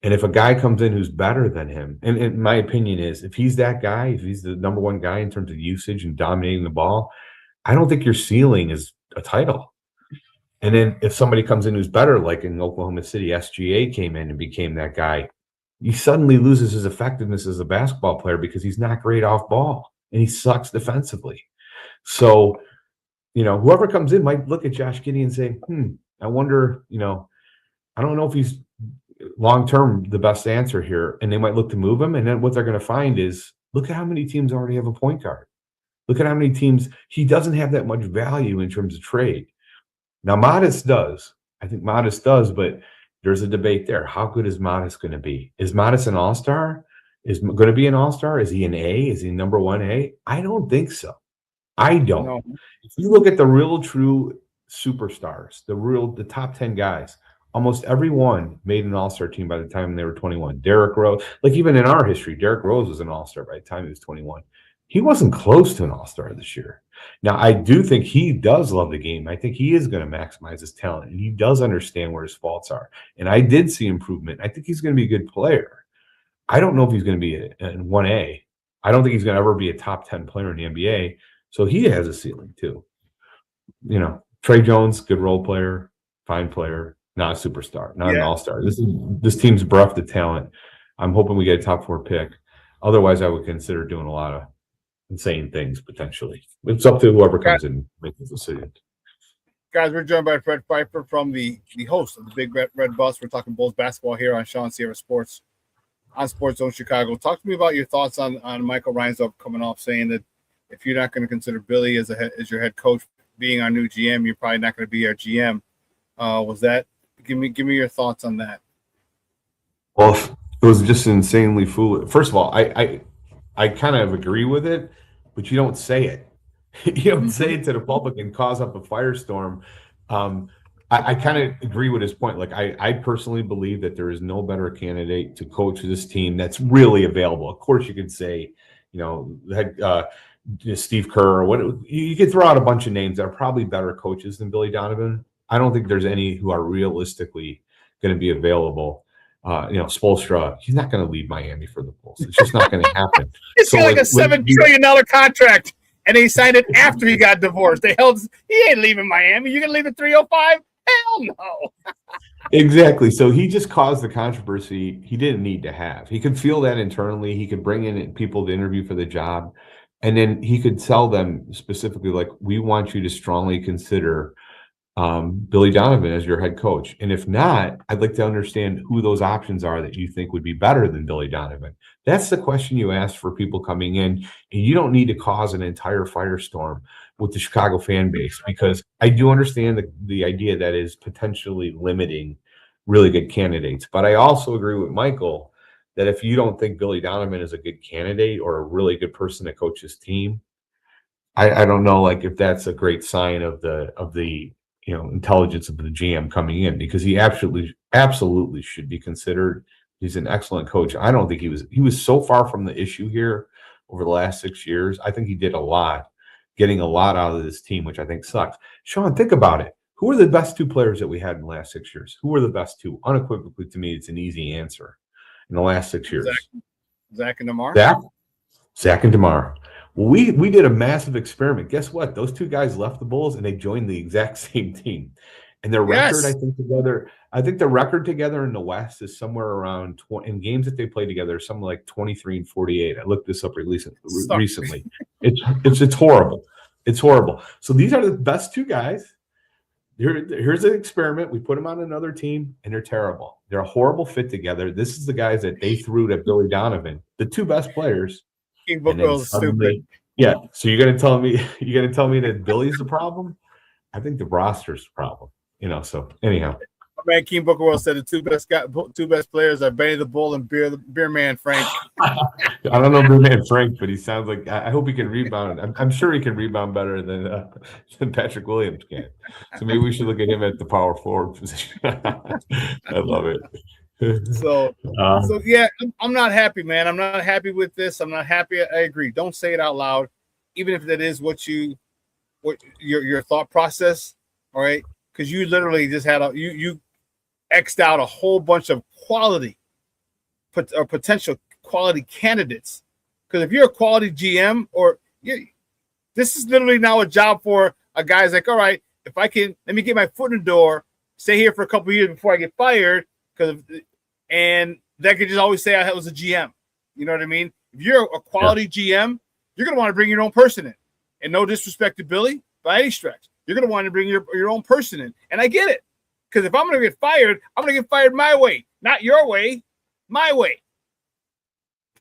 And if a guy comes in who's better than him, and my opinion is if he's that guy, if he's the number one guy in terms of usage and dominating the ball, I don't think your ceiling is a title. And then if somebody comes in who's better, like in Oklahoma City, SGA came in and became that guy, he suddenly loses his effectiveness as a basketball player because he's not great off ball and he sucks defensively. So, whoever comes in might look at Josh Giddey and say, I wonder, I don't know if he's long-term the best answer here. And they might look to move him. And then what they're going to find is, look at how many teams already have a point guard. Look at how many teams, he doesn't have that much value in terms of trade. Now, Modest does. I think Modest does, but there's a debate there. How good is Modest going to be? Is Modest an all-star? Is going to be an all-star? Is he an A? Is he number 1A? I don't think so. I don't. No. If you look at the real true superstars, the top 10 guys, almost every one made an all-star team by the time they were 21. Derrick Rose, like even in our history, Derrick Rose was an all-star by the time he was 21. He wasn't close to an all-star this year. Now, I do think he does love the game. I think he is going to maximize his talent, and he does understand where his faults are. And I did see improvement. I think he's going to be a good player. I don't know if he's going to be in 1A. I don't think he's going to ever be a top 10 player in the NBA. So he has a ceiling too. You know, Trey Jones, good role player, fine player, not a superstar, not an all-star. This team's bereft of talent. I'm hoping we get a top 4 pick. Otherwise, I would consider doing a lot of insane things potentially. It's up to whoever comes in and makes the decision. Guys, we're joined by Fred Pfeiffer from the host of the Big Red Bus. We're talking Bulls basketball here on Shawn Sierra Sports on Sports Zone Chicago. Talk to me about your thoughts on Michael Reinsdorf coming off saying that if you're not going to consider Billy as your head coach, being our new GM, you're probably not going to be our GM. Was that? Give me your thoughts on that. Well, it was just insanely foolish. First of all, I kind of agree with it, but you don't say it. You don't say it to the public and cause up a firestorm. I kind of agree with his point. Like I personally believe that there is no better candidate to coach this team that's really available. Of course, you could say, you know, Steve Kerr or what you could throw out a bunch of names that are probably better coaches than Billy Donovan. I don't think there's any who are realistically going to be available. You know, Spoelstra, he's not going to leave Miami for the Bulls. It's just not going to happen. He's got like a $7 trillion contract, and he signed it after he got divorced. He ain't leaving Miami. You gonna leave at 305? Hell no. Exactly. So he just caused the controversy he didn't need to have. He could feel that internally. He could bring in people to interview for the job. And then he could tell them specifically, like, we want you to strongly consider Billy Donovan as your head coach. And if not, I'd like to understand who those options are that you think would be better than Billy Donovan. That's the question you ask for people coming in. And you don't need to cause an entire firestorm with the Chicago fan base, because I do understand the idea that is potentially limiting really good candidates. But I also agree with Michael that if you don't think Billy Donovan is a good candidate or a really good person to coach his team, I don't know, like, if that's a great sign of the you know, intelligence of the GM coming in, because he absolutely should be considered. He's an excellent coach. I don't think he was so far from the issue here over the last 6 years. I think he did a lot, getting a lot out of this team, which I think sucks. Shawn, think about it. Who are the best 2 players that we had in the last 6 years? Who are the best 2? Unequivocally, to me, it's an easy answer. In the last 6 years, Zach and DeMar. Zach and DeMar. Well, we did a massive experiment. Guess what? Those 2 guys left the Bulls and they joined the exact same team. And their record, I think the record together in the West is somewhere around 20 in games that they play together, something like 23-48. I looked this up recently. It's horrible. It's horrible. So these are the best 2 guys. Here's an experiment. We put them on another team, and they're terrible. They're a horrible fit together. This is the guys that they threw to Billy Donovan, the 2 best players. King Booker's stupid. Yeah. So you're gonna tell me that Billy's the problem? I think the roster's the problem. You know. So anyhow, my man King Booker said the 2 best players are Benny the Bull and Beer Man Frank. I don't know Beer Man Frank, but he sounds like, I hope he can rebound. I'm sure he can rebound better than Patrick Williams can. So maybe we should look at him at the power forward position. I love it. So yeah, I'm not happy, man. I'm not happy with this. I'm not happy. I agree. Don't say it out loud, even if that is what your thought process. All right, because you literally just had you X'd out a whole bunch of potential quality candidates. Because if you're a quality GM, this is literally now a job for a guy's like, all right, if I can, let me get my foot in the door, stay here for a couple of years before I get fired, and that could just always say I was a GM. You know what I mean? If you're a quality GM, you're going to want to bring your own person in. And no disrespect to Billy, by any stretch. You're going to want to bring your own person in. And I get it. Because if I'm going to get fired, I'm going to get fired my way. Not your way, my way.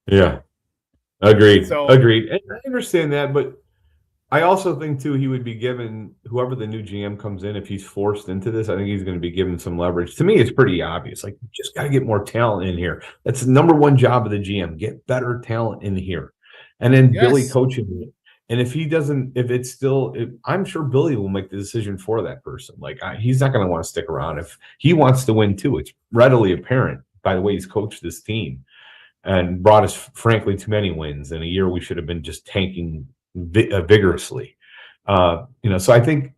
Yeah. Agreed. Agreed. And I understand that, but I also think too he would be given, whoever the new GM comes in, if he's forced into this, I think he's going to be given some leverage. To me, it's pretty obvious. Like, you just got to get more talent in here. That's the number one job of the GM: get better talent in here, and then Billy coaching it. And if he doesn't, I'm sure Billy will make the decision for that person. Like, he's not going to want to stick around if he wants to win too. It's readily apparent by the way he's coached this team and brought us, frankly, too many wins in a year we should have been just tanking vigorously. So I think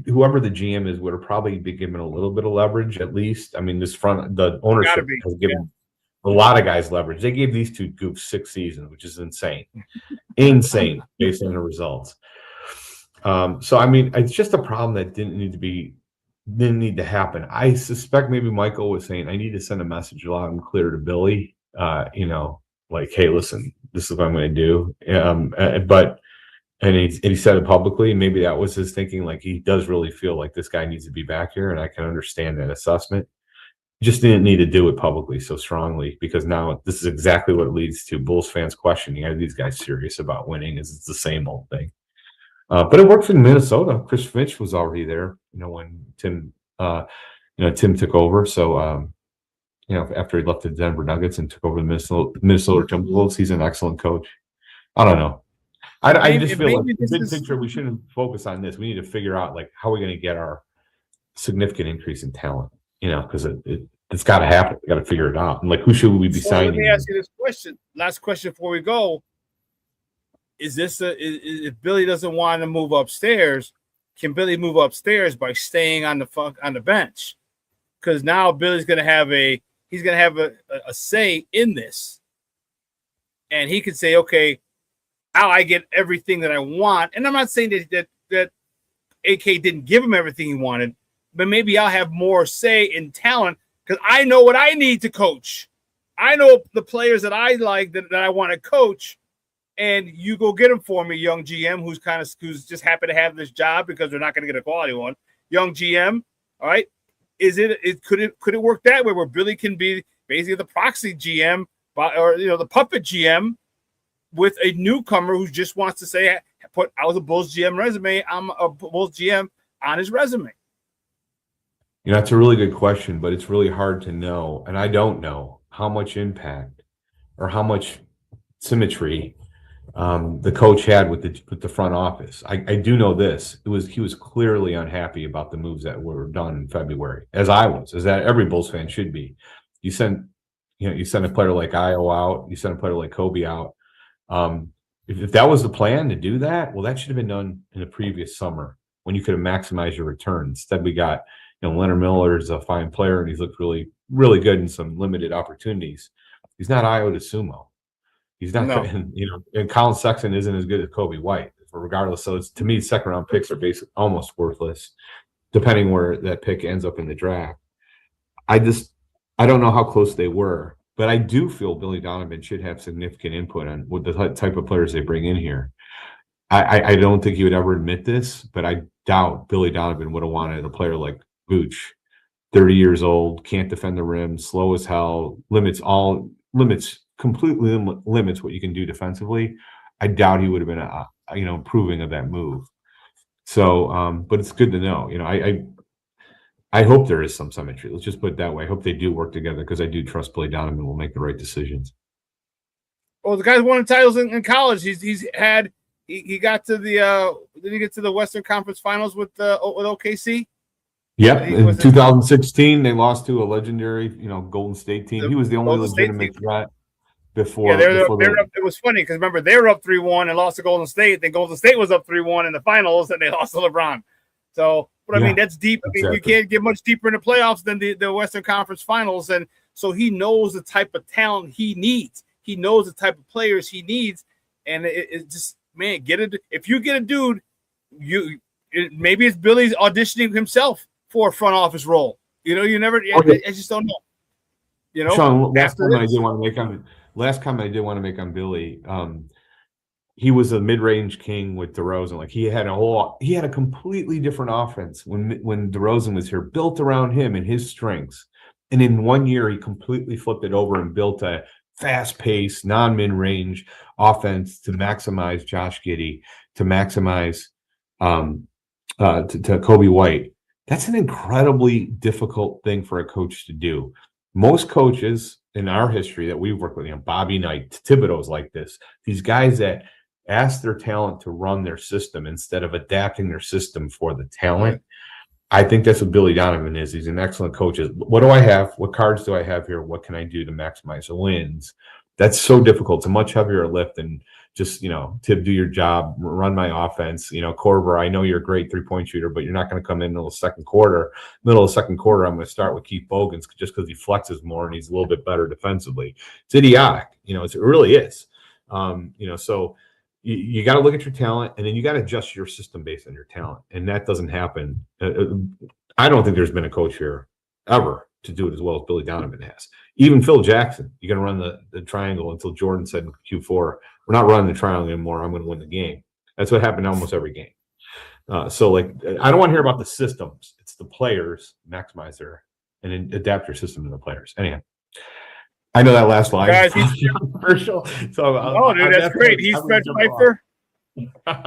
whoever the GM is would have probably be given a little bit of leverage at least. I mean, the ownership has given a lot of guys leverage. They gave these two goofs 6 seasons, which is insane, based on the results. So I mean, it's just a problem that didn't need to happen. I suspect maybe Michael was saying, I need to send a message loud and clear to Billy. Like, hey, listen, this is what I'm going to do. And he said it publicly. Maybe that was his thinking. Like, he does really feel like this guy needs to be back here, and I can understand that assessment. He just didn't need to do it publicly so strongly, because now this is exactly what leads to Bulls fans questioning, are these guys serious about winning? Is it the same old thing? But it worked in Minnesota. Chris Finch was already there, when Tim took over. So, after he left the Denver Nuggets and took over the Minnesota Timberwolves, he's an excellent coach. I don't know. I just feel like the big picture, we shouldn't focus on this. We need to figure out, like, how are we going to get our significant increase in talent? Because it's got to happen. We got to figure it out. And, like, who should we be signing? Let me ask you this question. Last question before we go. Is this if Billy doesn't want to move upstairs, can Billy move upstairs by staying on the bench? Because now Billy's going to have a say in this, and he could say, okay, now I get everything that I want. And I'm not saying that AK didn't give him everything he wanted, but maybe I'll have more say in talent because I know what I need to coach. I know the players that I like that I want to coach, and you go get them for me, young GM, who's just happy to have this job because they're not going to get a quality one. Young GM, all right. Could it work that way where Billy can be basically the proxy GM or the puppet GM with a newcomer who just wants to say, I was a Bulls GM resume, I'm a Bulls GM on his resume? It's a really good question, but it's really hard to know, and I don't know how much impact or how much symmetry the coach had with the front office. I do know this. He was clearly unhappy about the moves that were done in February, as that every Bulls fan should be. You send a player like Io out, you send a player like Kobe out. If that was the plan to do that, well, that should have been done in the previous summer when you could have maximized your return. Instead, we got Leonard Miller is a fine player, and he's looked really, really good in some limited opportunities. He's not Io DeSumo. He's not, and Colin Sexton isn't as good as Kobe White, regardless. So to me, second round picks are basically almost worthless, depending where that pick ends up in the draft. I don't know how close they were, but I do feel Billy Donovan should have significant input on what the type of players they bring in here. I don't think he would ever admit this, but I doubt Billy Donovan would have wanted a player like Vooch, 30 years old, can't defend the rim, slow as hell, completely limits what you can do defensively. I doubt he would have been approving of that move. So, but it's good to know. I hope there is some symmetry. Let's just put it that way. I hope they do work together because I do trust Billy Donovan will make the right decisions. Well, the guy's won titles in college. He got to the did he get to the Western Conference Finals with OKC? Yep. In 2016, they lost to a legendary, Golden State team. He was the only legitimate threat before. Yeah, it was funny because remember they were up 3-1 and lost to Golden State. Then Golden State was up 3-1 in the finals, and they lost to LeBron. So, but I mean that's deep. I mean, you can't get much deeper in the playoffs than the Western Conference Finals, and so he knows the type of talent he needs. He knows the type of players he needs, and it just get it. If you get a dude, maybe it's Billy's auditioning himself for a front office role. You never. I just don't know. Shawn, last comment I did want to make on Billy. He was a mid-range king with DeRozan. Like he had a completely different offense when DeRozan was here, built around him and his strengths. And in 1 year, he completely flipped it over and built a fast-paced, non-mid-range offense to maximize Josh Giddey, to maximize to Kobe White. That's an incredibly difficult thing for a coach to do. Most coaches in our history that we've worked with, Bobby Knight, Thibodeau's like this. These guys that ask their talent to run their system instead of adapting their system for the talent. I think that's what Billy Donovan is. He's an excellent coach. What do I have? What cards do I have here? What can I do to maximize the wins? That's so difficult. It's a much heavier lift than just, to do your job, run my offense. Korver, I know you're a great three-point shooter, but you're not going to come in the second quarter. Middle of the second quarter, I'm going to start with Keith Bogans just because he flexes more and he's a little bit better defensively. It's idiotic. It really is. So you got to look at your talent, and then you got to adjust your system based on your talent. And that doesn't happen. I don't think there's been a coach here ever to do it as well as Billy Donovan has. Even Phil Jackson, you're going to run the triangle until Jordan said in Q4, we're not running the triangle anymore. I'm going to win the game. That's what happened almost every game. I don't want to hear about the systems. It's the players, maximize their, and then adapt your system to the players. Anyhow, I know that last line. Guys, commercial. So, dude, that's great. He's Fred Pfeiffer.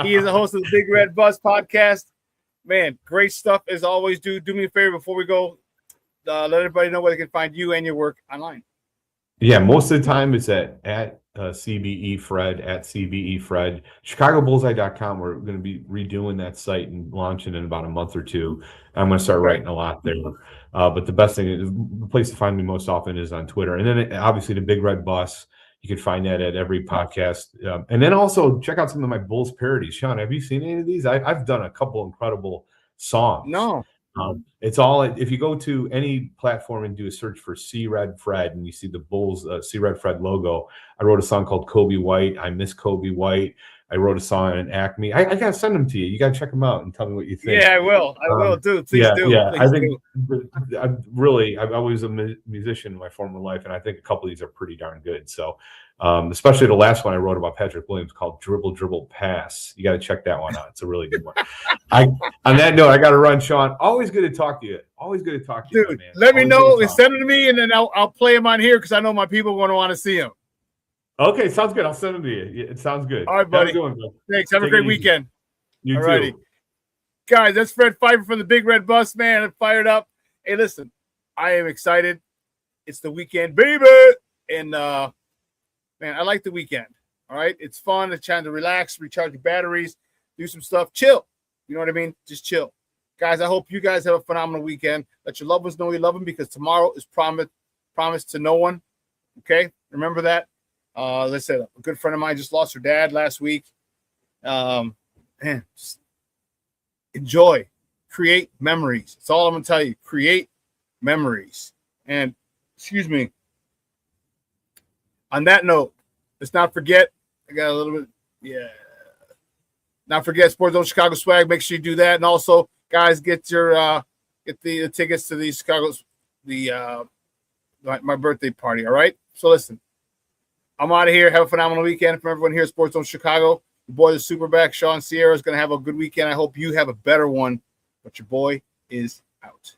He is the host of the Big Red Bus podcast. Man, great stuff as always. Do me a favor before we go. Let everybody know where they can find you and your work online. Yeah, most of the time it's at CBE Fred, at CBE Fred. ChicagoBullseye.com. We're going to be redoing that site and launching in about a month or two. I'm going to start writing a lot there. But the best thing is, the place to find me most often is on Twitter. And then obviously the Big Red Bus. You can find that at every podcast. And then also check out some of my Bulls parodies. Shawn, have you seen any of these? I've done a couple incredible songs. No. It's all, if you go to any platform and do a search for C Red Fred and you see the Bulls C Red Fred logo, I wrote a song called Kobe White. I miss Kobe White. I wrote a song on Acme. I got to send them to you. You got to check them out and tell me what you think. Yeah, I will. I will do. Please do. Yeah, Please I think I was a musician in my former life, and I think a couple of these are pretty darn good. So, especially the last one I wrote about Patrick Williams called Dribble, Dribble, Pass. You got to check that one out. It's a really good one. On that note, I got to run, Shawn. Always good to talk to you. Always good to talk to you, dude. Man. Let me know and send them to me, and then I'll play them on here because I know my people are going to want to see them. Okay, sounds good. I'll send them to you. It sounds good. All right, buddy. Thanks. Have a great weekend. You Alrighty. too. Guys, that's Fred Pfeiffer from the Big Red Bus, man. I'm fired up. Hey, listen, I am excited. It's the weekend, baby. And, man, I like the weekend. All right? It's fun. It's time to relax, recharge your batteries, do some stuff. Chill. You know what I mean? Just chill. Guys, I hope you guys have a phenomenal weekend. Let your loved ones know you love them because tomorrow is promised to no one. Okay? Remember that. Let's say a good friend of mine just lost her dad last week. Man, just enjoy, create memories. That's all I'm gonna tell you. Create memories. And excuse me. On that note, let's not forget. I got a little bit. Yeah. Not forget Sports Zone Chicago swag. Make sure you do that. And also, guys, get your get the tickets to the Chicago's my birthday party. All right. So listen. I'm out of here. Have a phenomenal weekend from everyone here at Sports Zone Chicago. Your boy, the SuperBack, Shawn Sierra, is going to have a good weekend. I hope you have a better one. But your boy is out.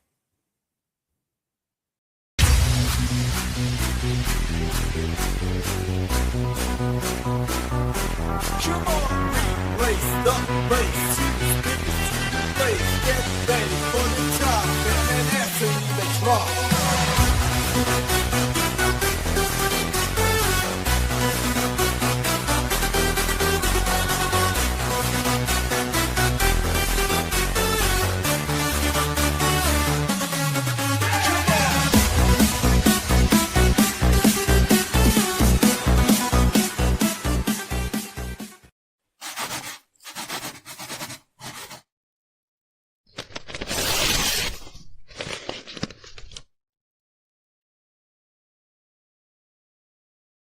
Come on, raise the bass.